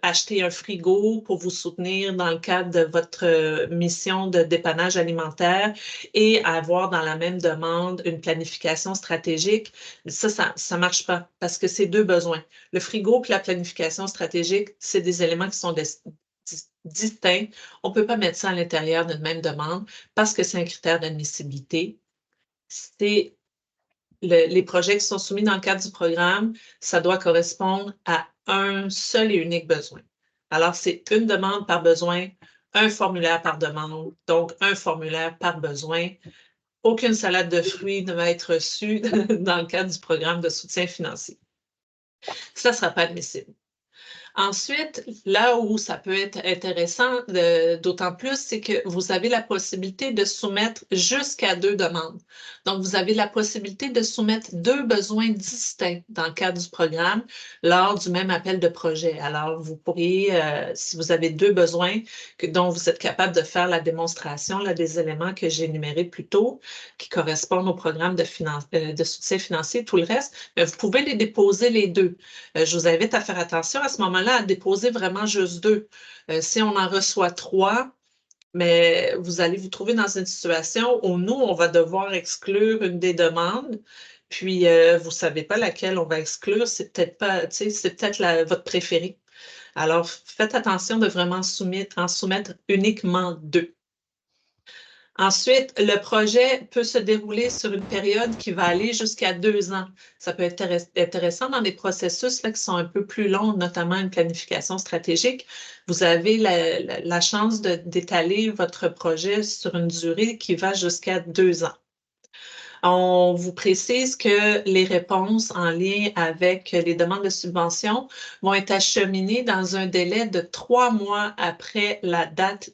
A: acheter un frigo pour vous soutenir dans le cadre de votre mission de dépannage alimentaire et avoir dans la même demande une planification stratégique. Ça marche pas parce que c'est deux besoins. Le frigo et la planification stratégique, c'est des éléments qui sont distincts. On ne peut pas mettre ça à l'intérieur d'une même demande parce que c'est un critère d'admissibilité. C'est les projets qui sont soumis dans le cadre du programme, ça doit correspondre à un seul et unique besoin. Alors, c'est une demande par besoin, un formulaire par demande, donc un formulaire par besoin. Aucune salade de fruits ne va être reçue dans le cadre du programme de soutien financier. Ça ne sera pas admissible. Ensuite, là où ça peut être intéressant, d'autant plus, c'est que vous avez la possibilité de soumettre jusqu'à 2 demandes. Donc, vous avez la possibilité de soumettre 2 besoins distincts dans le cadre du programme lors du même appel de projet. Alors, vous pourriez, si vous avez 2 besoins dont vous êtes capable de faire la démonstration là, des éléments que j'ai énumérés plus tôt, qui correspondent au programme de soutien financier, tout le reste, mais vous pouvez les déposer les 2. Je vous invite à faire attention à ce moment-là à déposer vraiment juste 2. Si on en reçoit 3, mais vous allez vous trouver dans une situation où nous, on va devoir exclure une des demandes, puis vous ne savez pas laquelle on va exclure, c'est peut-être pas, c'est peut-être votre préférée. Alors, faites attention de vraiment en soumettre uniquement 2. Ensuite, le projet peut se dérouler sur une période qui va aller jusqu'à 2 ans. Ça peut être intéressant dans des processus là, qui sont un peu plus longs, notamment une planification stratégique. Vous avez la chance d'étaler votre projet sur une durée qui va jusqu'à 2 ans. On vous précise que les réponses en lien avec les demandes de subvention vont être acheminées dans un délai de 3 mois après la date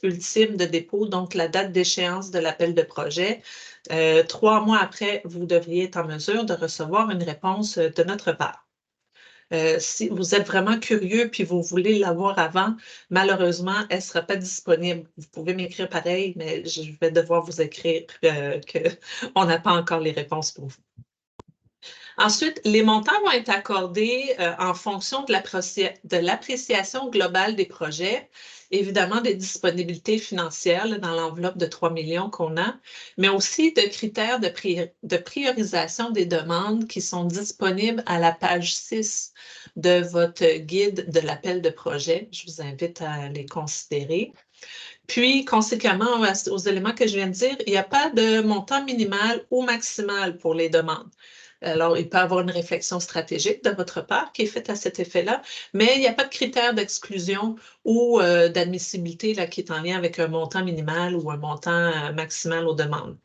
A: ultime de dépôt, donc la date d'échéance de l'appel de projet. 3 mois après, vous devriez être en mesure de recevoir une réponse de notre part. Si vous êtes vraiment curieux puis vous voulez l'avoir avant, malheureusement, elle ne sera pas disponible. Vous pouvez m'écrire pareil, mais je vais devoir vous écrire qu'on n'a pas encore les réponses pour vous. Ensuite, les montants vont être accordés en fonction de l'appréciation globale des projets, évidemment des disponibilités financières là, dans l'enveloppe de 3 millions qu'on a, mais aussi de critères de priorisation des demandes qui sont disponibles à la page 6 de votre guide de l'appel de projet. Je vous invite à les considérer. Puis, conséquemment, aux éléments que je viens de dire, il n'y a pas de montant minimal ou maximal pour les demandes. Alors, il peut y avoir une réflexion stratégique de votre part qui est faite à cet effet-là, mais il n'y a pas de critère d'exclusion ou d'admissibilité qui est en lien avec un montant minimal ou un montant maximal aux demandes.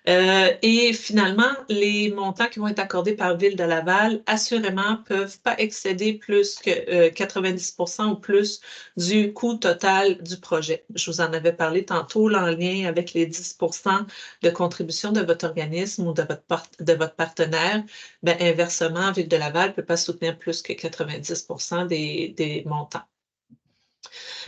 A: Et finalement, les montants qui vont être accordés par Ville de Laval, assurément, ne peuvent pas excéder plus que 90% ou plus du coût total du projet. Je vous en avais parlé tantôt là, en lien avec les 10% de contribution de votre organisme ou de votre partenaire. Bien, inversement, Ville de Laval ne peut pas soutenir plus que 90% des montants.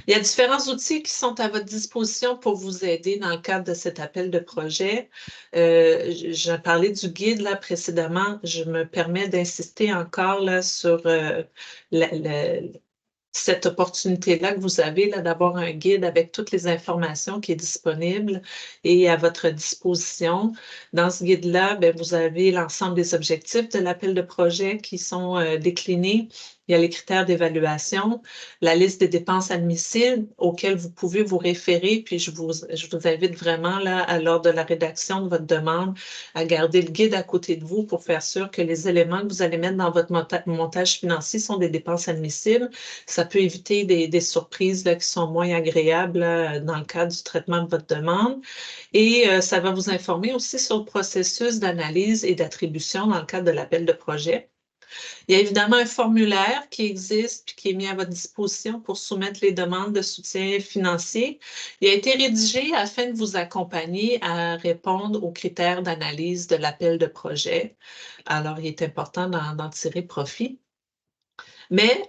A: Il y a différents outils qui sont à votre disposition pour vous aider dans le cadre de cet appel de projet. J'ai parlé du guide là précédemment. Je me permets d'insister encore là, sur cette opportunité-là que vous avez là, d'avoir un guide avec toutes les informations qui est disponible et à votre disposition. Dans ce guide-là, bien, vous avez l'ensemble des objectifs de l'appel de projet qui sont déclinés. Il y a les critères d'évaluation, la liste des dépenses admissibles auxquelles vous pouvez vous référer, puis je vous invite vraiment, là, lors de la rédaction de votre demande, à garder le guide à côté de vous pour faire sûr que les éléments que vous allez mettre dans votre montage financier sont des dépenses admissibles. Ça peut éviter des surprises là, qui sont moins agréables là, dans le cadre du traitement de votre demande. Et ça va vous informer aussi sur le processus d'analyse et d'attribution dans le cadre de l'appel de projet. Il y a évidemment un formulaire qui existe et qui est mis à votre disposition pour soumettre les demandes de soutien financier. Il a été rédigé afin de vous accompagner à répondre aux critères d'analyse de l'appel de projet. Alors, il est important d'en tirer profit. Mais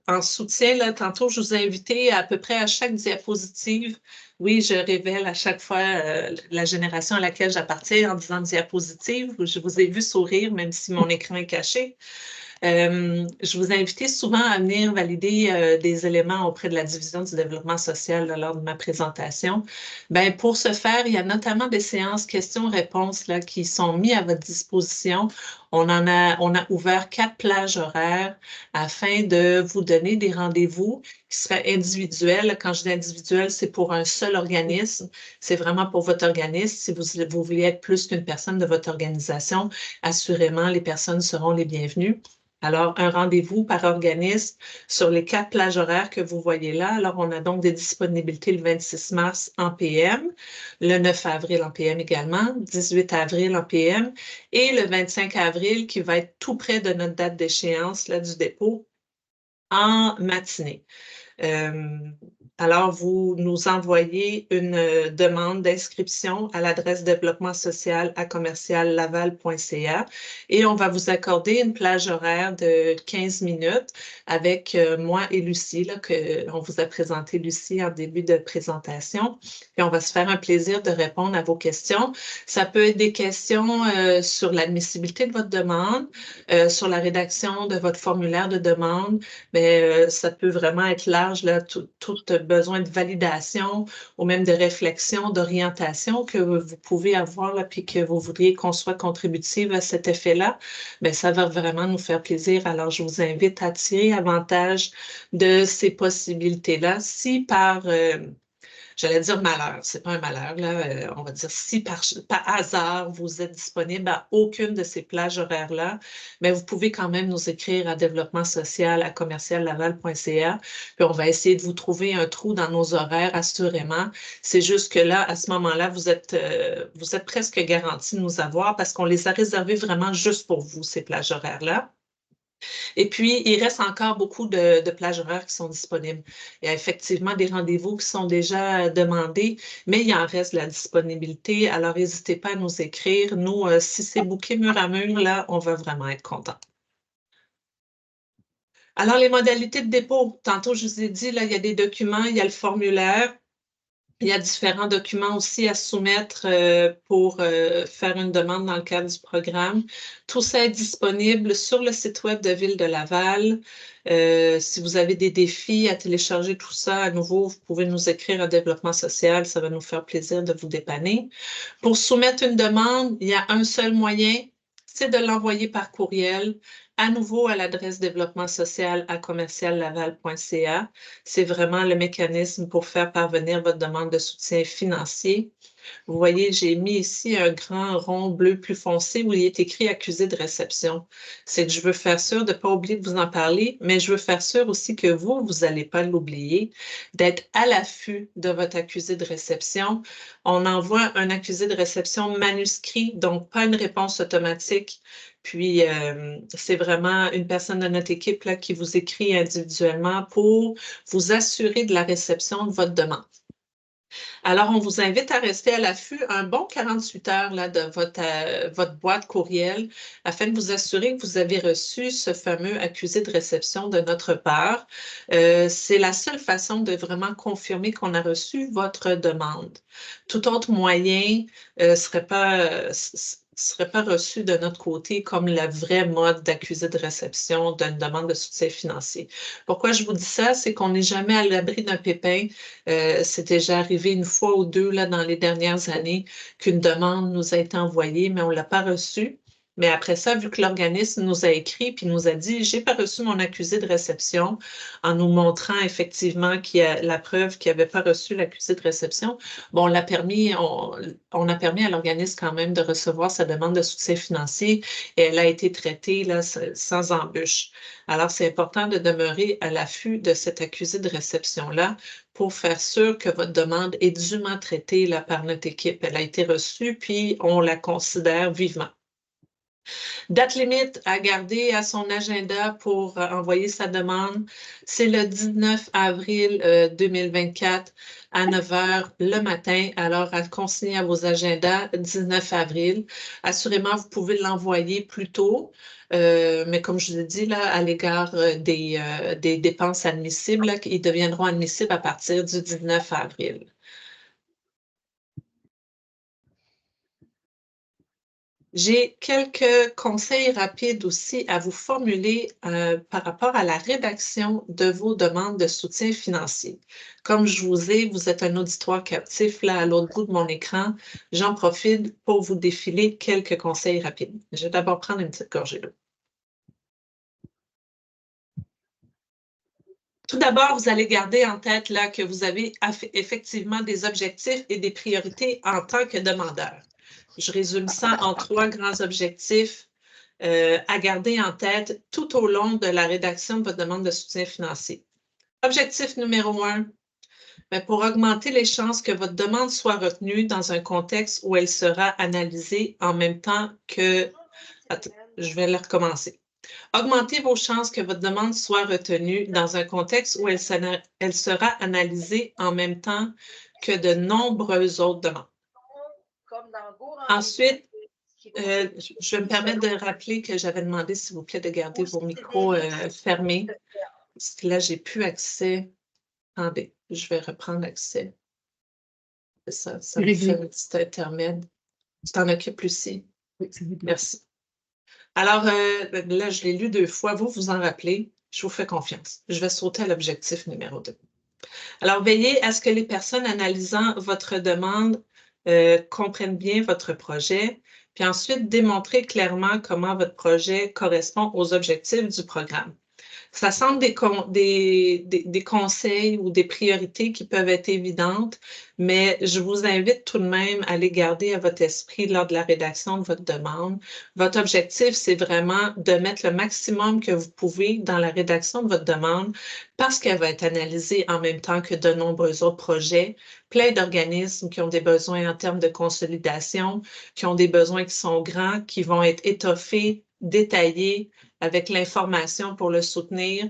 A: en soutien, là, tantôt, je vous ai invité à peu près à chaque diapositive. Oui, je révèle à chaque fois la génération à laquelle j'appartiens en disant diapositive. Je vous ai vu sourire, même si mon écran est caché. Je vous ai invité souvent à venir valider des éléments auprès de la division du développement social là, lors de ma présentation. Ben, pour ce faire, il y a notamment des séances questions-réponses là, qui sont mises à votre disposition. On a ouvert 4 plages horaires afin de vous donner des rendez-vous qui seraient individuels. Quand je dis individuel, c'est pour un seul organisme. C'est vraiment pour votre organisme. Si vous voulez être plus qu'une personne de votre organisation, assurément, les personnes seront les bienvenues. Alors, un rendez-vous par organisme sur les 4 plages horaires que vous voyez là. Alors, on a donc des disponibilités le 26 mars en PM, le 9 avril en PM également, 18 avril en PM et le 25 avril qui va être tout près de notre date d'échéance là, du dépôt en matinée. Euh, alors, vous nous envoyez une demande d'inscription à l'adresse développement social à commerciallaval.ca et on va vous accorder une plage horaire de 15 minutes avec moi et Lucie, là, on vous a présenté Lucie en début de présentation. Puis on va se faire un plaisir de répondre à vos questions. Ça peut être des questions sur l'admissibilité de votre demande, sur la rédaction de votre formulaire de demande, mais ça peut vraiment être large, là, tout besoin de validation ou même de réflexion, d'orientation que vous pouvez avoir, là, puis que vous voudriez qu'on soit contributive à cet effet-là, bien, ça va vraiment nous faire plaisir. Alors, je vous invite à tirer avantage de ces possibilités-là. Si j'allais dire malheur, c'est pas un malheur, là. On va dire si par hasard vous êtes disponible à aucune de ces plages horaires-là, mais vous pouvez quand même nous écrire à développement social à commerciallaval.ca, puis on va essayer de vous trouver un trou dans nos horaires, assurément. C'est juste que là, à ce moment-là, vous êtes presque garanti de nous avoir parce qu'on les a réservés vraiment juste pour vous, ces plages horaires-là. Et puis, il reste encore beaucoup de plages horaires qui sont disponibles. Il y a effectivement des rendez-vous qui sont déjà demandés, mais il en reste de la disponibilité. Alors, n'hésitez pas à nous écrire. Nous, si c'est booké mur à mur, là, on va vraiment être contents. Alors, les modalités de dépôt, tantôt, je vous ai dit, là, il y a des documents, il y a le formulaire. Il y a différents documents aussi à soumettre pour faire une demande dans le cadre du programme. Tout ça est disponible sur le site web de Ville de Laval. Si vous avez des défis à télécharger tout ça, à nouveau, vous pouvez nous écrire à Développement social. Ça va nous faire plaisir de vous dépanner. Pour soumettre une demande, il y a un seul moyen, c'est de l'envoyer par courriel, à nouveau à l'adresse développement social à commerciallaval.ca. C'est vraiment le mécanisme pour faire parvenir votre demande de soutien financier. Vous voyez, j'ai mis ici un grand rond bleu plus foncé où il est écrit accusé de réception. C'est que je veux faire sûr de ne pas oublier de vous en parler, mais je veux faire sûr aussi que vous n'allez pas l'oublier, d'être à l'affût de votre accusé de réception. On envoie un accusé de réception manuscrit, donc pas une réponse automatique. Puis, c'est vraiment une personne de notre équipe là, qui vous écrit individuellement pour vous assurer de la réception de votre demande. Alors, on vous invite à rester à l'affût un bon 48 heures là, de votre boîte courriel afin de vous assurer que vous avez reçu ce fameux accusé de réception de notre part. C'est la seule façon de vraiment confirmer qu'on a reçu votre demande. Tout autre moyen serait pas reçu de notre côté comme le vrai mode d'accusé de réception d'une demande de soutien financier. Pourquoi je vous dis ça? C'est qu'on n'est jamais à l'abri d'un pépin. C'est déjà arrivé une fois ou deux là, dans les dernières années qu'une demande nous a été envoyée, mais on ne l'a pas reçue. Mais après ça, vu que l'organisme nous a écrit puis nous a dit, j'ai pas reçu mon accusé de réception, en nous montrant effectivement qu'il y a la preuve qu'il n'avait pas reçu l'accusé de réception, bon, on a permis à l'organisme quand même de recevoir sa demande de soutien financier et elle a été traitée là, sans embûche. Alors, c'est important de demeurer à l'affût de cet accusé de réception-là pour faire sûr que votre demande est dûment traitée là, par notre équipe. Elle a été reçue, puis on la considère vivement. Date limite à garder à son agenda pour envoyer sa demande, c'est le 19 avril 2024 à 9 heures le matin. Alors, à consigner à vos agendas 19 avril. Assurément, vous pouvez l'envoyer plus tôt, mais comme je vous ai dit, là, à l'égard des dépenses admissibles, là, ils deviendront admissibles à partir du 19 avril. J'ai quelques conseils rapides aussi à vous formuler par rapport à la rédaction de vos demandes de soutien financier. Comme vous êtes un auditoire captif là à l'autre bout de mon écran, j'en profite pour vous défiler quelques conseils rapides. Je vais d'abord prendre une petite gorgée d'eau. Tout d'abord, vous allez garder en tête là que vous avez effectivement des objectifs et des priorités en tant que demandeur. Je résume ça en 3 grands objectifs à garder en tête tout au long de la rédaction de votre demande de soutien financier. Objectif numéro 1, pour augmenter les chances que votre demande soit retenue dans un contexte où elle sera analysée en même temps que... Attends, je vais le recommencer. Augmentez vos chances que votre demande soit retenue dans un contexte où elle sera analysée en même temps que de nombreuses autres demandes. Ensuite, je vais me permettre de rappeler que j'avais demandé, s'il vous plaît, de garder vos micros fermés. Parce que là, j'ai plus accès. Attendez, je vais reprendre l'accès. Ça me fait un petit intermède. Tu t'en occupes, Lucie?
C: Oui, c'est bien.
A: Merci. Alors, là, je l'ai lu 2 fois. Vous vous en rappelez. Je vous fais confiance. Je vais sauter à l'objectif numéro 2. Alors, veillez à ce que les personnes analysant votre demande comprennent bien votre projet, puis ensuite démontrez clairement comment votre projet correspond aux objectifs du programme. Ça semble des conseils ou des priorités qui peuvent être évidentes, mais je vous invite tout de même à les garder à votre esprit lors de la rédaction de votre demande. Votre objectif, c'est vraiment de mettre le maximum que vous pouvez dans la rédaction de votre demande parce qu'elle va être analysée en même temps que de nombreux autres projets, plein d'organismes qui ont des besoins en termes de consolidation, qui ont des besoins qui sont grands, qui vont être étoffés, détaillés, avec l'information pour le soutenir.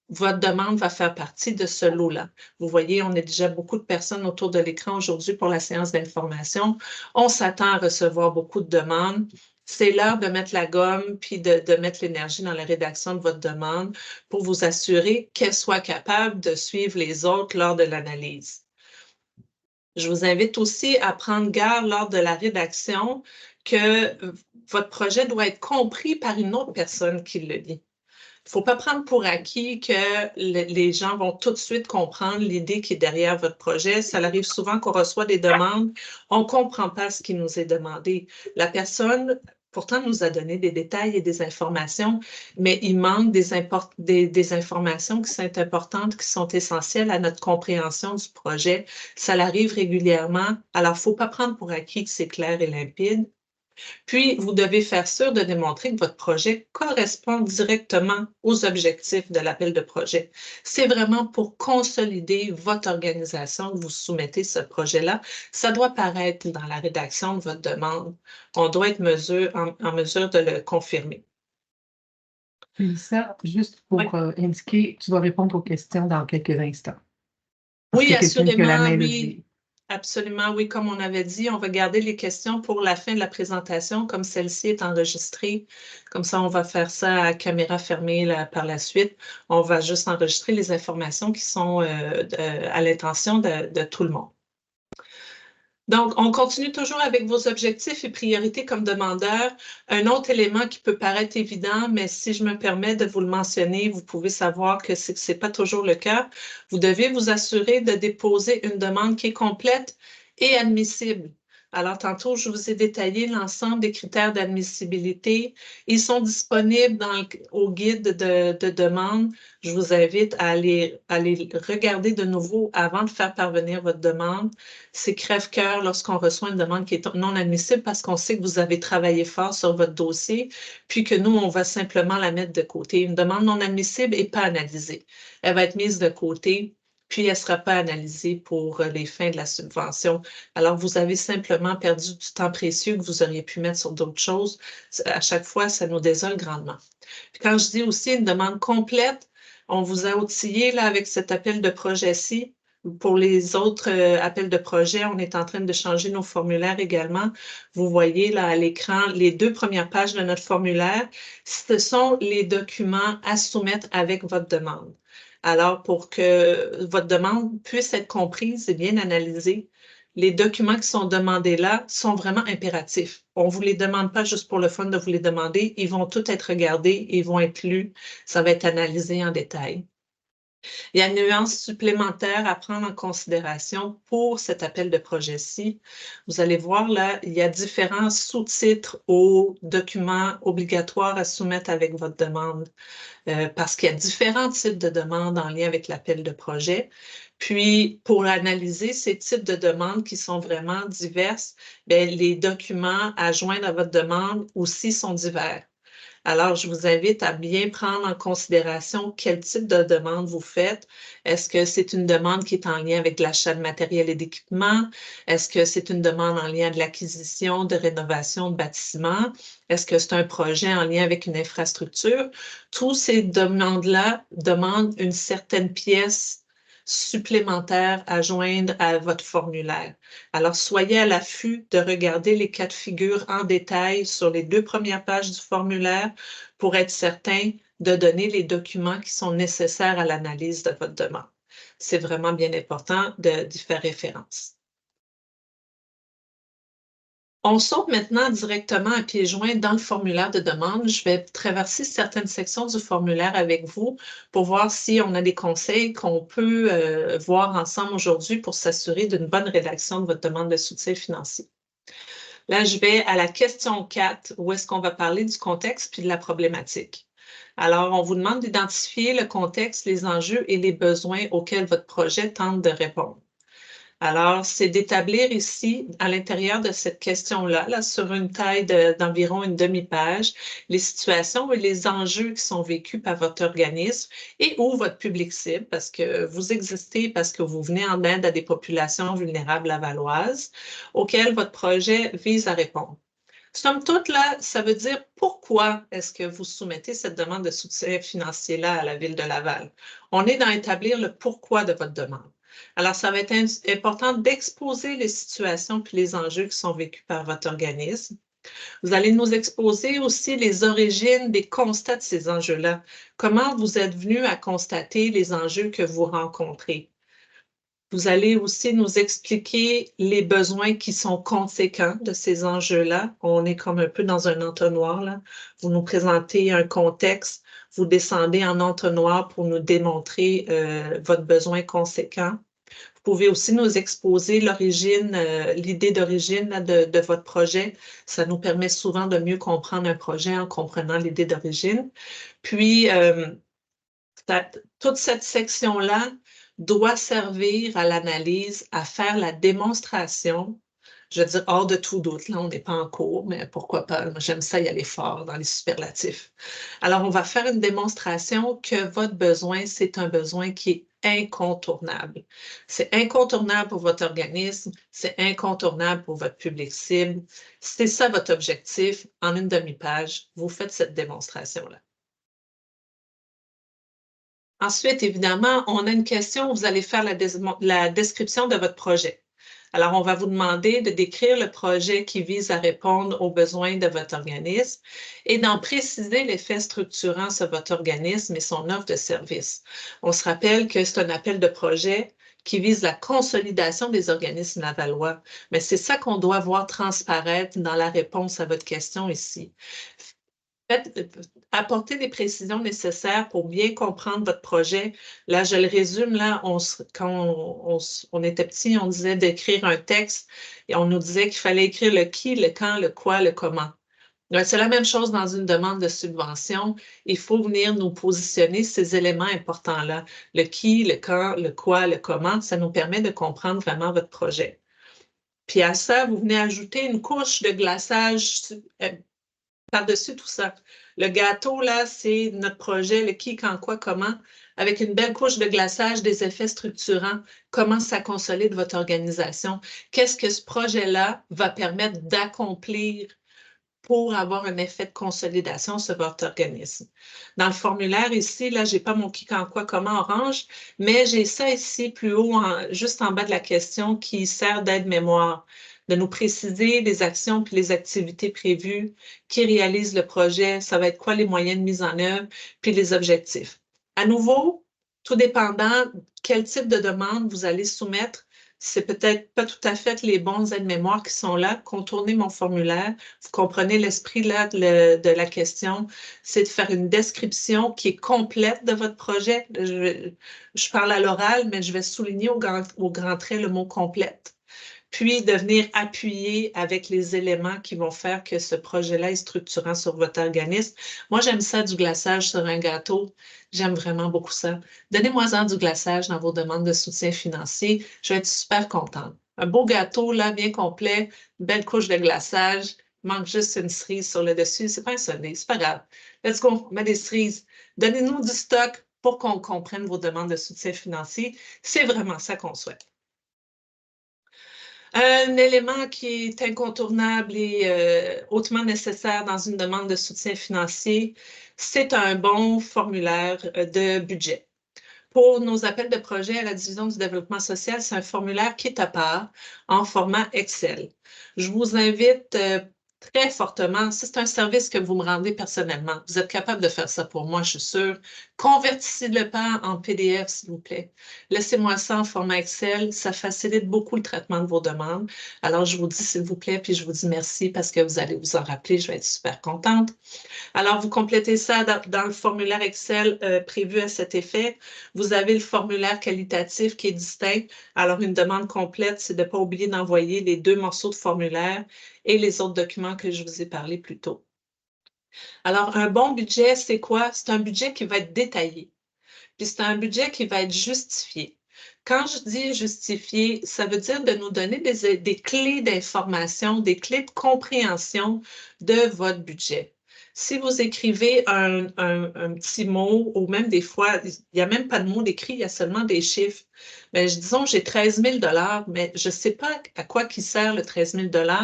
A: Votre demande va faire partie de ce lot-là. Vous voyez, on est déjà beaucoup de personnes autour de l'écran aujourd'hui pour la séance d'information. On s'attend à recevoir beaucoup de demandes. C'est l'heure de mettre la gomme puis de mettre l'énergie dans la rédaction de votre demande pour vous assurer qu'elle soit capable de suivre les autres lors de l'analyse. Je vous invite aussi à prendre garde lors de la rédaction que votre projet doit être compris par une autre personne qui le lit. Il ne faut pas prendre pour acquis que les gens vont tout de suite comprendre l'idée qui est derrière votre projet. Ça arrive souvent qu'on reçoit des demandes, on ne comprend pas ce qui nous est demandé. La personne, pourtant, nous a donné des détails et des informations, mais il manque des informations qui sont importantes, qui sont essentielles à notre compréhension du projet. Ça arrive régulièrement. Alors, il ne faut pas prendre pour acquis que c'est clair et limpide. Puis, vous devez faire sûr de démontrer que votre projet correspond directement aux objectifs de l'appel de projet. C'est vraiment pour consolider votre organisation que vous soumettez ce projet-là. Ça doit paraître dans la rédaction de votre demande. On doit être en mesure de le confirmer.
C: Mélissa, juste pour indiquer, tu vas répondre aux questions dans quelques instants.
A: Oui, assurément, oui. Absolument, oui. Comme on avait dit, on va garder les questions pour la fin de la présentation, comme celle-ci est enregistrée. Comme ça, on va faire ça à caméra fermée là, par la suite. On va juste enregistrer les informations qui sont à l'intention de tout le monde. Donc, on continue toujours avec vos objectifs et priorités comme demandeur. Un autre élément qui peut paraître évident, mais si je me permets de vous le mentionner, vous pouvez savoir que ce n'est pas toujours le cas. Vous devez vous assurer de déposer une demande qui est complète et admissible. Alors, tantôt, je vous ai détaillé l'ensemble des critères d'admissibilité. Ils sont disponibles au guide de demande. Je vous invite à aller regarder de nouveau avant de faire parvenir votre demande. C'est crève-cœur lorsqu'on reçoit une demande qui est non admissible parce qu'on sait que vous avez travaillé fort sur votre dossier, puis que nous, on va simplement la mettre de côté. Une demande non admissible n'est pas analysée. Elle va être mise de côté. puis elle ne sera pas analysée pour les fins de la subvention. Alors, vous avez simplement perdu du temps précieux que vous auriez pu mettre sur d'autres choses. À chaque fois, ça nous désole grandement. Puis quand je dis aussi une demande complète, on vous a outillé là, avec cet appel de projet-ci. Pour les autres appels de projet, on est en train de changer nos formulaires également. Vous voyez là à l'écran les 2 premières pages de notre formulaire. Ce sont les documents à soumettre avec votre demande. Alors, pour que votre demande puisse être comprise et bien analysée, les documents qui sont demandés là sont vraiment impératifs. On ne vous les demande pas juste pour le fun de vous les demander. Ils vont tous être regardés, ils vont être lus, ça va être analysé en détail. Il y a une nuance supplémentaire à prendre en considération pour cet appel de projet-ci. Vous allez voir là, il y a différents sous-titres aux documents obligatoires à soumettre avec votre demande. Parce qu'il y a différents types de demandes en lien avec l'appel de projet. Puis, pour analyser ces types de demandes qui sont vraiment diverses, bien, les documents à joindre à votre demande aussi sont divers. Alors, je vous invite à bien prendre en considération quel type de demande vous faites. Est-ce que c'est une demande qui est en lien avec l'achat de matériel et d'équipement? Est-ce que c'est une demande en lien de l'acquisition, de rénovation de bâtiments? Est-ce que c'est un projet en lien avec une infrastructure? Toutes ces demandes-là demandent une certaine pièce supplémentaire à joindre à votre formulaire. Alors, soyez à l'affût de regarder les cas de figure en détail sur les 2 premières pages du formulaire pour être certain de donner les documents qui sont nécessaires à l'analyse de votre demande. C'est vraiment bien important d'y faire référence. On saute maintenant directement à pieds joints dans le formulaire de demande. Je vais traverser certaines sections du formulaire avec vous pour voir si on a des conseils qu'on peut voir ensemble aujourd'hui pour s'assurer d'une bonne rédaction de votre demande de soutien financier. Là, je vais à la question 4, où est-ce qu'on va parler du contexte puis de la problématique. Alors, on vous demande d'identifier le contexte, les enjeux et les besoins auxquels votre projet tente de répondre. Alors, c'est d'établir ici, à l'intérieur de cette question-là, là, sur une taille d'environ une demi-page, les situations et les enjeux qui sont vécus par votre organisme et ou votre public cible, parce que vous existez, parce que vous venez en aide à des populations vulnérables lavalloises, auxquelles votre projet vise à répondre. Somme toute, là, ça veut dire pourquoi est-ce que vous soumettez cette demande de soutien financier-là à la Ville de Laval. On est dans établir le pourquoi de votre demande. Alors, ça va être important d'exposer les situations puis les enjeux qui sont vécus par votre organisme. Vous allez nous exposer aussi les origines des constats de ces enjeux-là. Comment vous êtes venu à constater les enjeux que vous rencontrez? Vous allez aussi nous expliquer les besoins qui sont conséquents de ces enjeux-là. On est comme un peu dans un entonnoir, là. Vous nous présentez un contexte, vous descendez en entonnoir pour nous démontrer votre besoin conséquent. Vous pouvez aussi nous exposer l'origine, l'idée d'origine de votre projet. Ça nous permet souvent de mieux comprendre un projet en comprenant l'idée d'origine. Puis, toute cette section-là doit servir à l'analyse, à faire la démonstration. Je veux dire, hors de tout doute, là, on n'est pas en cours, mais pourquoi pas? Moi, j'aime ça y aller fort dans les superlatifs. Alors, on va faire une démonstration que votre besoin, c'est un besoin qui est incontournable. C'est incontournable pour votre organisme, c'est incontournable pour votre public cible. C'est ça votre objectif. En une demi-page, vous faites cette démonstration-là. Ensuite, évidemment, on a une question où vous allez faire la description de votre projet. Alors, on va vous demander de décrire le projet qui vise à répondre aux besoins de votre organisme et d'en préciser l'effet structurant sur votre organisme et son offre de service. On se rappelle que c'est un appel de projet qui vise la consolidation des organismes lavallois, mais c'est ça qu'on doit voir transparaître dans la réponse à votre question ici. Apporter les précisions nécessaires pour bien comprendre votre projet. Là, je le résume, là, quand on était petit, on disait d'écrire un texte et on nous disait qu'il fallait écrire le qui, le quand, le quoi, le comment. C'est la même chose dans une demande de subvention. Il faut venir nous positionner ces éléments importants-là. Le qui, le quand, le quoi, le comment, ça nous permet de comprendre vraiment votre projet. Puis à ça, vous venez ajouter une couche de glaçage par-dessus tout ça, le gâteau, là, c'est notre projet, le qui, quand, quoi, comment, avec une belle couche de glaçage, des effets structurants, comment ça consolide votre organisation. Qu'est-ce que ce projet-là va permettre d'accomplir pour avoir un effet de consolidation sur votre organisme. Dans le formulaire ici, là, je n'ai pas mon qui, quand, quoi, comment orange, mais j'ai ça ici plus haut, juste en bas de la question, qui sert d'aide-mémoire, de nous préciser les actions puis les activités prévues, qui réalisent le projet, ça va être quoi les moyens de mise en œuvre, puis les objectifs. À nouveau, tout dépendant quel type de demande vous allez soumettre, c'est peut-être pas tout à fait les bons aides-mémoire qui sont là. Contournez mon formulaire. Vous comprenez l'esprit là de la question. C'est de faire une description qui est complète de votre projet. Je parle à l'oral, mais je vais souligner au grand trait le mot complète. Puis de venir appuyer avec les éléments qui vont faire que ce projet-là est structurant sur votre organisme. Moi, j'aime ça, du glaçage sur un gâteau. J'aime vraiment beaucoup ça. Donnez-moi-en du glaçage dans vos demandes de soutien financier. Je vais être super contente. Un beau gâteau, là, bien complet, une belle couche de glaçage. Il manque juste une cerise sur le dessus. C'est pas un sundae, c'est pas grave. Let's go, on met des cerises. Donnez-nous du stock pour qu'on comprenne vos demandes de soutien financier. C'est vraiment ça qu'on souhaite. Un élément qui est incontournable et hautement nécessaire dans une demande de soutien financier, c'est un bon formulaire de budget. Pour nos appels de projet à la division du développement social, c'est un formulaire qui est à part en format Excel. Je vous invite très fortement, si c'est un service que vous me rendez personnellement, vous êtes capable de faire ça pour moi, je suis sûre. Convertissez-le pas en PDF, s'il vous plaît. Laissez-moi ça en format Excel, ça facilite beaucoup le traitement de vos demandes. Alors, je vous dis s'il vous plaît, puis je vous dis merci parce que vous allez vous en rappeler, je vais être super contente. Alors, vous complétez ça dans le formulaire Excel prévu à cet effet. Vous avez le formulaire qualitatif qui est distinct. Alors, une demande complète, c'est de ne pas oublier d'envoyer les 2 morceaux de formulaire et les autres documents que je vous ai parlé plus tôt. Alors, un bon budget, c'est quoi? C'est un budget qui va être détaillé. Puis c'est un budget qui va être justifié. Quand je dis justifié, ça veut dire de nous donner des clés d'information, des clés de compréhension de votre budget. Si vous écrivez un petit mot, ou même des fois, il n'y a même pas de mots d'écrit, il y a seulement des chiffres. Mais disons, j'ai 13 000 $, mais je ne sais pas à quoi qui sert le 13 000 $.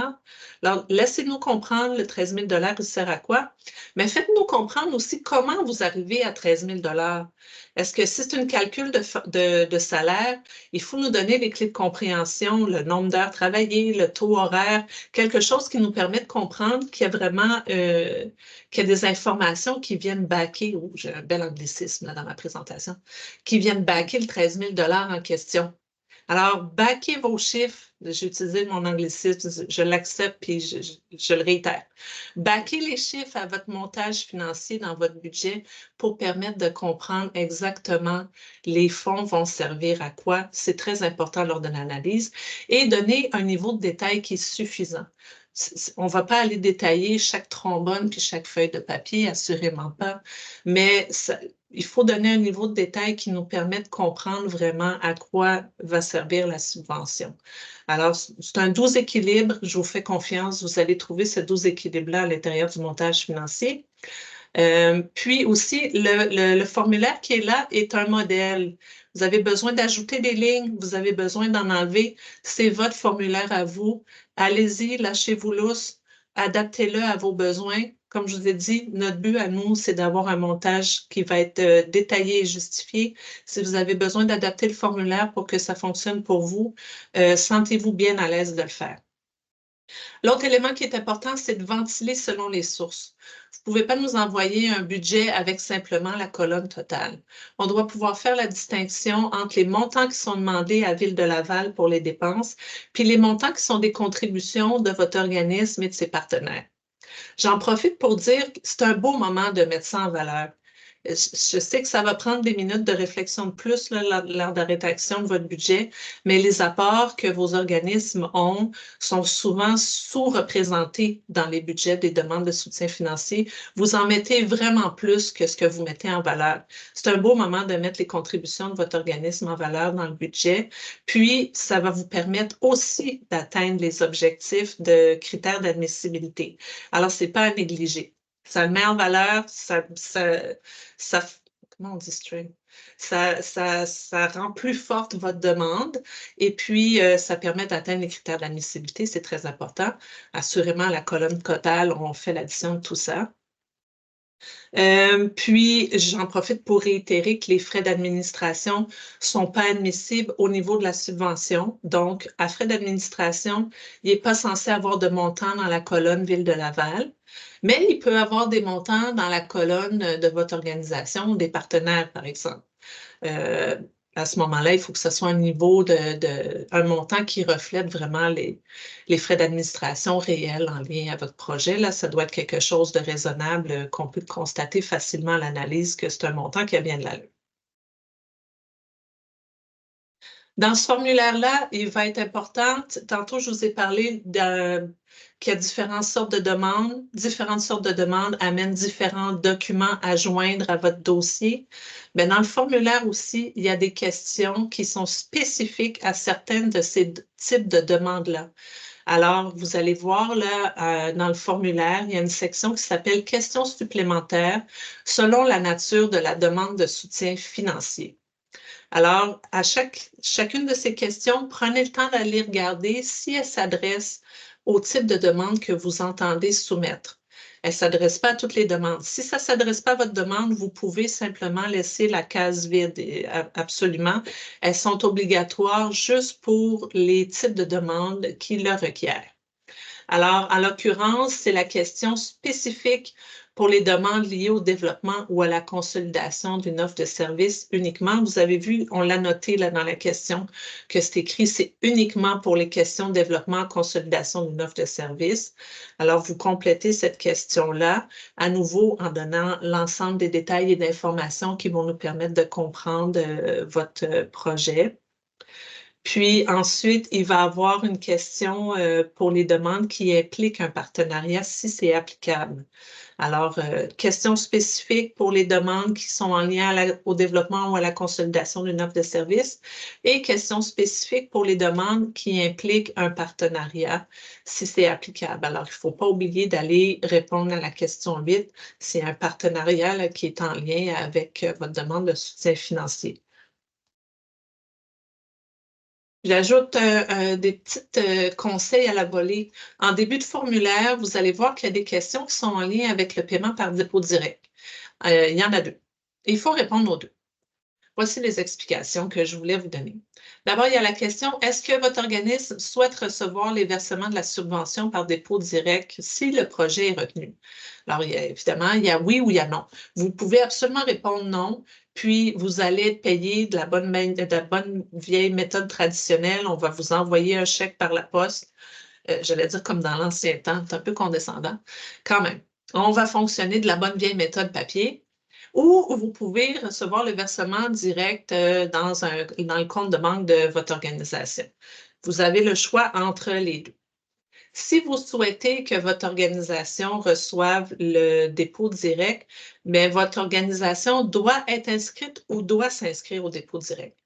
A: Alors, laissez-nous comprendre le 13 000 $, il sert à quoi? Mais faites-nous comprendre aussi comment vous arrivez à 13 000 $. Est-ce que si c'est un calcul de salaire, il faut nous donner les clés de compréhension, le nombre d'heures travaillées, le taux horaire, quelque chose qui nous permet de comprendre qu'il y a vraiment qu'il y a des informations qui viennent backer, oh, j'ai un bel anglicisme là, dans ma présentation, qui viennent backer le 13 000 $ en question. Alors, backez vos chiffres. J'ai utilisé mon anglicisme, je l'accepte puis je le réitère. Backez les chiffres à votre montage financier dans votre budget pour permettre de comprendre exactement les fonds vont servir à quoi. C'est très important lors de l'analyse et donner un niveau de détail qui est suffisant. On ne va pas aller détailler chaque trombone puis chaque feuille de papier, assurément pas, mais il faut donner un niveau de détail qui nous permet de comprendre vraiment à quoi va servir la subvention. Alors, c'est un 12 équilibre, je vous fais confiance, vous allez trouver ce 12 équilibre-là à l'intérieur du montage financier. Puis aussi, le formulaire qui est là est un modèle. Vous avez besoin d'ajouter des lignes, vous avez besoin d'en enlever. C'est votre formulaire à vous. Allez-y, lâchez-vous lousse, adaptez-le à vos besoins. Comme je vous ai dit, notre but à nous, c'est d'avoir un montage qui va être détaillé et justifié. Si vous avez besoin d'adapter le formulaire pour que ça fonctionne pour vous, sentez-vous bien à l'aise de le faire. L'autre élément qui est important, c'est de ventiler selon les sources. Vous ne pouvez pas nous envoyer un budget avec simplement la colonne totale. On doit pouvoir faire la distinction entre les montants qui sont demandés à Ville de Laval pour les dépenses, puis les montants qui sont des contributions de votre organisme et de ses partenaires. J'en profite pour dire que c'est un beau moment de mettre ça en valeur. Je sais que ça va prendre des minutes de réflexion de plus là, lors de la rédaction de votre budget, mais les apports que vos organismes ont sont souvent sous-représentés dans les budgets des demandes de soutien financier. Vous en mettez vraiment plus que ce que vous mettez en valeur. C'est un beau moment de mettre les contributions de votre organisme en valeur dans le budget, puis ça va vous permettre aussi d'atteindre les objectifs de critères d'admissibilité. Alors, ce n'est pas à négliger. Ça le met en valeur, comment on dit string? Ça rend plus forte votre demande et puis ça permet d'atteindre les critères d'admissibilité, c'est très important. Assurément, la colonne totale, on fait l'addition de tout ça. Puis, j'en profite pour réitérer que les frais d'administration ne sont pas admissibles au niveau de la subvention. Donc, à frais d'administration, il n'est pas censé avoir de montant dans la colonne Ville de Laval, mais il peut avoir des montants dans la colonne de votre organisation, des partenaires, par exemple. À ce moment-là, il faut que ce soit un niveau un montant qui reflète vraiment les frais d'administration réels en lien à votre projet. Là, ça doit être quelque chose de raisonnable qu'on peut constater facilement à l'analyse que c'est un montant qui a bien de l'allure. Dans ce formulaire-là, il va être important, tantôt je vous ai parlé qu'il y a différentes sortes de demandes. Différentes sortes de demandes amènent différents documents à joindre à votre dossier. Mais dans le formulaire aussi, il y a des questions qui sont spécifiques à certaines de ces types de demandes-là. Alors, vous allez voir là, dans le formulaire, il y a une section qui s'appelle « Questions supplémentaires selon la nature de la demande de soutien financier ». Alors, à chacune de ces questions, prenez le temps d'aller regarder si elles s'adressent au type de demande que vous entendez soumettre. Elle ne s'adresse pas à toutes les demandes. Si ça ne s'adresse pas à votre demande, vous pouvez simplement laisser la case vide. Absolument. Elles sont obligatoires juste pour les types de demandes qui le requièrent. Alors, en l'occurrence, c'est la question spécifique pour les demandes liées au développement ou à la consolidation d'une offre de service uniquement. Vous avez vu, on l'a noté là dans la question que c'est écrit, c'est uniquement pour les questions de développement, consolidation d'une offre de service. Alors, vous complétez cette question-là, à nouveau en donnant l'ensemble des détails et d'informations qui vont nous permettre de comprendre votre projet. Puis ensuite, il va y avoir une question pour les demandes qui impliquent un partenariat si c'est applicable. Alors, questions spécifiques pour les demandes qui sont en lien au développement ou à la consolidation d'une offre de service et questions spécifiques pour les demandes qui impliquent un partenariat si c'est applicable. Alors, il ne faut pas oublier d'aller répondre à la question 8. C'est un partenariat là, qui est en lien avec votre demande de soutien financier. J'ajoute des petits conseils à la volée. En début de formulaire, vous allez voir qu'il y a des questions qui sont en lien avec le paiement par dépôt direct. Il y en a 2. Il faut répondre aux 2. Voici les explications que je voulais vous donner. D'abord, il y a la question, est-ce que votre organisme souhaite recevoir les versements de la subvention par dépôt direct si le projet est retenu? Alors, évidemment, il y a oui ou il y a non. Vous pouvez absolument répondre non, puis vous allez être payé de la bonne vieille méthode traditionnelle. On va vous envoyer un chèque par la poste. J'allais dire comme dans l'ancien temps, c'est un peu condescendant. Quand même, on va fonctionner de la bonne vieille méthode papier. Ou vous pouvez recevoir le versement direct dans le compte de banque de votre organisation. Vous avez le choix entre les 2. Si vous souhaitez que votre organisation reçoive le dépôt direct, mais votre organisation doit être inscrite ou doit s'inscrire au dépôt direct.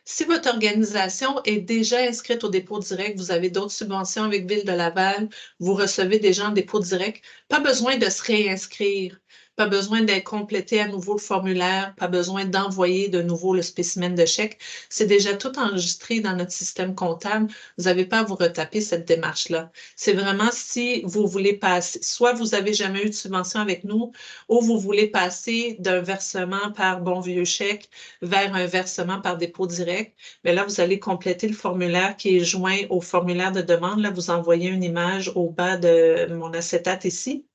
A: Si votre organisation est déjà inscrite au dépôt direct, vous avez d'autres subventions avec Ville de Laval, vous recevez déjà en dépôt direct, pas besoin de se réinscrire, pas besoin d'être complété à nouveau le formulaire, pas besoin d'envoyer de nouveau le spécimen de chèque. C'est déjà tout enregistré dans notre système comptable. Vous n'avez pas à vous retaper cette démarche-là. C'est vraiment si vous voulez passer, soit vous n'avez jamais eu de subvention avec nous, ou vous voulez passer d'un versement par bon vieux chèque vers un versement par dépôt direct. Mais là, vous allez compléter le formulaire qui est joint au formulaire de demande. Là, vous envoyez une image au bas de mon acétate ici.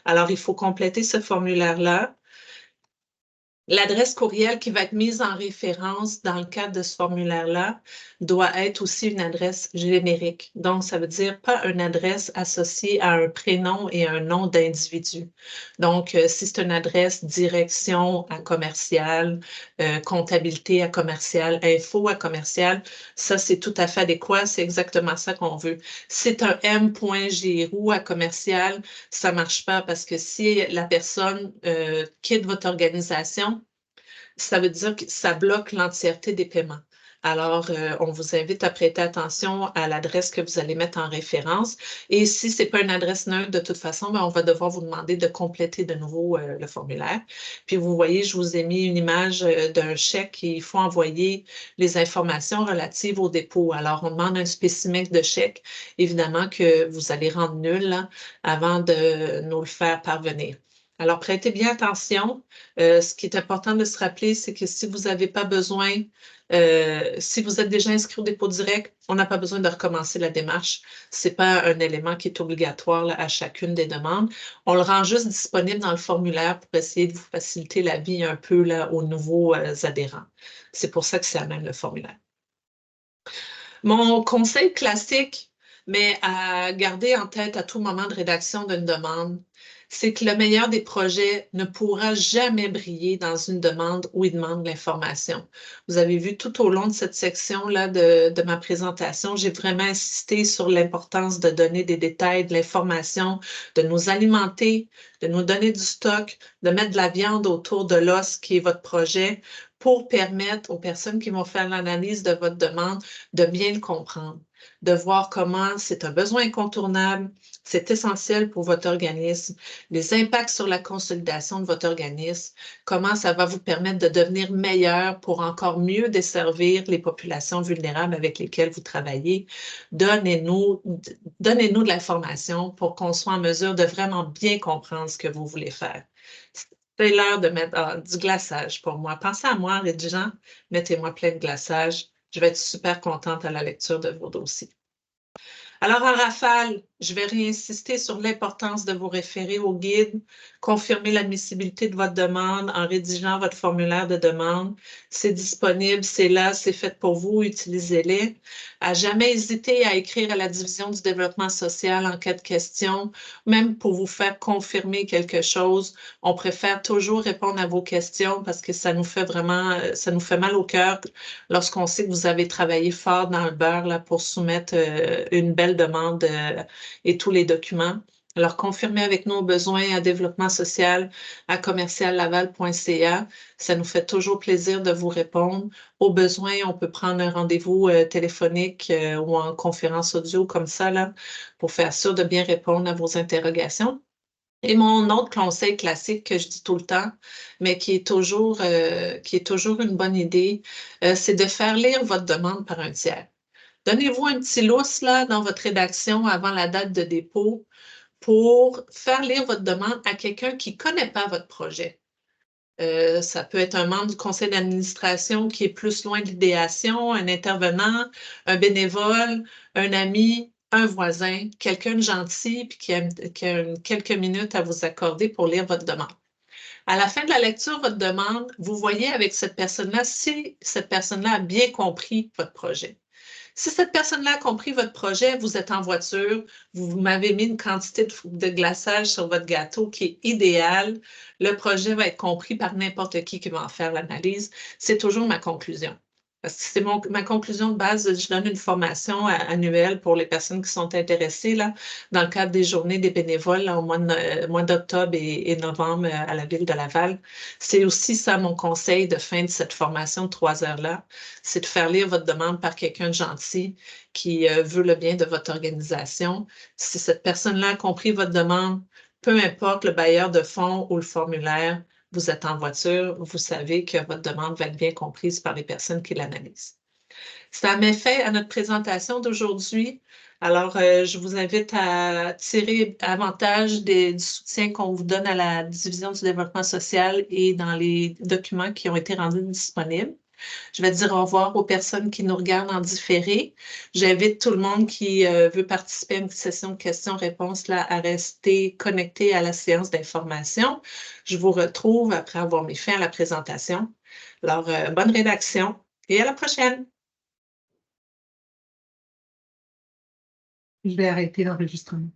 A: Alors, il faut compléter ce formulaire-là. L'adresse courriel qui va être mise en référence dans le cadre de ce formulaire-là doit être aussi une adresse générique. Donc, ça veut dire pas une adresse associée à un prénom et un nom d'individu. Donc, si c'est une adresse direction à commercial, comptabilité à commercial, info à commercial, ça, c'est tout à fait adéquat. C'est exactement ça qu'on veut. C'est un m.giroux à commercial, ça marche pas parce que si la personne quitte votre organisation, ça veut dire que ça bloque l'entièreté des paiements. Alors, on vous invite à prêter attention à l'adresse que vous allez mettre en référence. Et si ce n'est pas une adresse neutre, de toute façon, on va devoir vous demander de compléter de nouveau le formulaire. Puis, vous voyez, je vous ai mis une image d'un chèque et il faut envoyer les informations relatives au dépôt. Alors, on demande un spécimen de chèque, évidemment, que vous allez rendre nul là, avant de nous le faire parvenir. Alors, prêtez bien attention. Ce qui est important de se rappeler, c'est que si vous n'avez pas besoin, si vous êtes déjà inscrit au dépôt direct, on n'a pas besoin de recommencer la démarche. Ce n'est pas un élément qui est obligatoire là, à chacune des demandes. On le rend juste disponible dans le formulaire pour essayer de vous faciliter la vie un peu là, aux nouveaux adhérents. C'est pour ça que c'est à même le formulaire. Mon conseil classique, mais à garder en tête à tout moment de rédaction d'une demande, c'est que le meilleur des projets ne pourra jamais briller dans une demande où il demande l'information. Vous avez vu tout au long de cette section-là de ma présentation, j'ai vraiment insisté sur l'importance de donner des détails, de l'information, de nous alimenter, de nous donner du stock, de mettre de la viande autour de l'os qui est votre projet pour permettre aux personnes qui vont faire l'analyse de votre demande de bien le comprendre, de voir comment c'est un besoin incontournable, c'est essentiel pour votre organisme, les impacts sur la consolidation de votre organisme, comment ça va vous permettre de devenir meilleur pour encore mieux desservir les populations vulnérables avec lesquelles vous travaillez. Donnez-nous de l'information pour qu'on soit en mesure de vraiment bien comprendre ce que vous voulez faire. C'est l'heure de mettre du glaçage pour moi. Pensez à moi en rédigeant, mettez-moi plein de glaçage. Je vais être super contente à la lecture de vos dossiers. Alors, en rafale, je vais réinsister sur l'importance de vous référer au guide, confirmer l'admissibilité de votre demande en rédigeant votre formulaire de demande. C'est disponible, c'est là, c'est fait pour vous, utilisez-les. À jamais hésiter à écrire à la division du développement social en cas de question, même pour vous faire confirmer quelque chose. On préfère toujours répondre à vos questions parce que ça nous fait vraiment, ça nous fait mal au cœur lorsqu'on sait que vous avez travaillé fort dans le beurre là, pour soumettre une belle demande et tous les documents. Alors, confirmez avec nos besoins à développement social à commerciallaval.ca. Ça nous fait toujours plaisir de vous répondre. Aux besoins, on peut prendre un rendez-vous téléphonique ou en conférence audio comme ça, là, pour faire sûr de bien répondre à vos interrogations. Et mon autre conseil classique que je dis tout le temps, mais qui est toujours une bonne idée, c'est de faire lire votre demande par un tiers. Donnez-vous un petit lousse là, dans votre rédaction avant la date de dépôt pour faire lire votre demande à quelqu'un qui ne connaît pas votre projet. Ça peut être un membre du conseil d'administration qui est plus loin de l'idéation, un intervenant, un bénévole, un ami, un voisin, quelqu'un de gentil puis qui a quelques minutes à vous accorder pour lire votre demande. À la fin de la lecture de votre demande, vous voyez avec cette personne-là si cette personne-là a bien compris votre projet. Si cette personne-là a compris votre projet, vous êtes en voiture, vous m'avez mis une quantité de glaçage sur votre gâteau qui est idéale, le projet va être compris par n'importe qui va en faire l'analyse. C'est toujours ma conclusion. Parce que c'est ma conclusion de base. Je donne une formation annuelle pour les personnes qui sont intéressées là, dans le cadre des journées des bénévoles là, au mois d'octobre et novembre à la ville de Laval. C'est aussi ça mon conseil de fin de cette formation de 3 heures-là, c'est de faire lire votre demande par quelqu'un de gentil qui veut le bien de votre organisation. Si cette personne-là a compris votre demande, peu importe le bailleur de fonds ou le formulaire, vous êtes en voiture, vous savez que votre demande va être bien comprise par les personnes qui l'analysent. Ça met fin à notre présentation d'aujourd'hui. Alors, je vous invite à tirer avantage du soutien qu'on vous donne à la division du développement social et dans les documents qui ont été rendus disponibles. Je vais dire au revoir aux personnes qui nous regardent en différé. J'invite tout le monde qui veut participer à une session de questions-réponses là, à rester connecté à la séance d'information. Je vous retrouve après avoir mis fin à la présentation. Alors, bonne rédaction et à la prochaine.
C: Je vais arrêter l'enregistrement.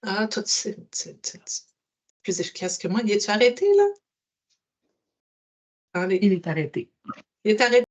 A: Ah, toi, c'est plus efficace que moi. Y es-tu arrêté, là?
C: Il est arrêté.
A: Il est arrêté.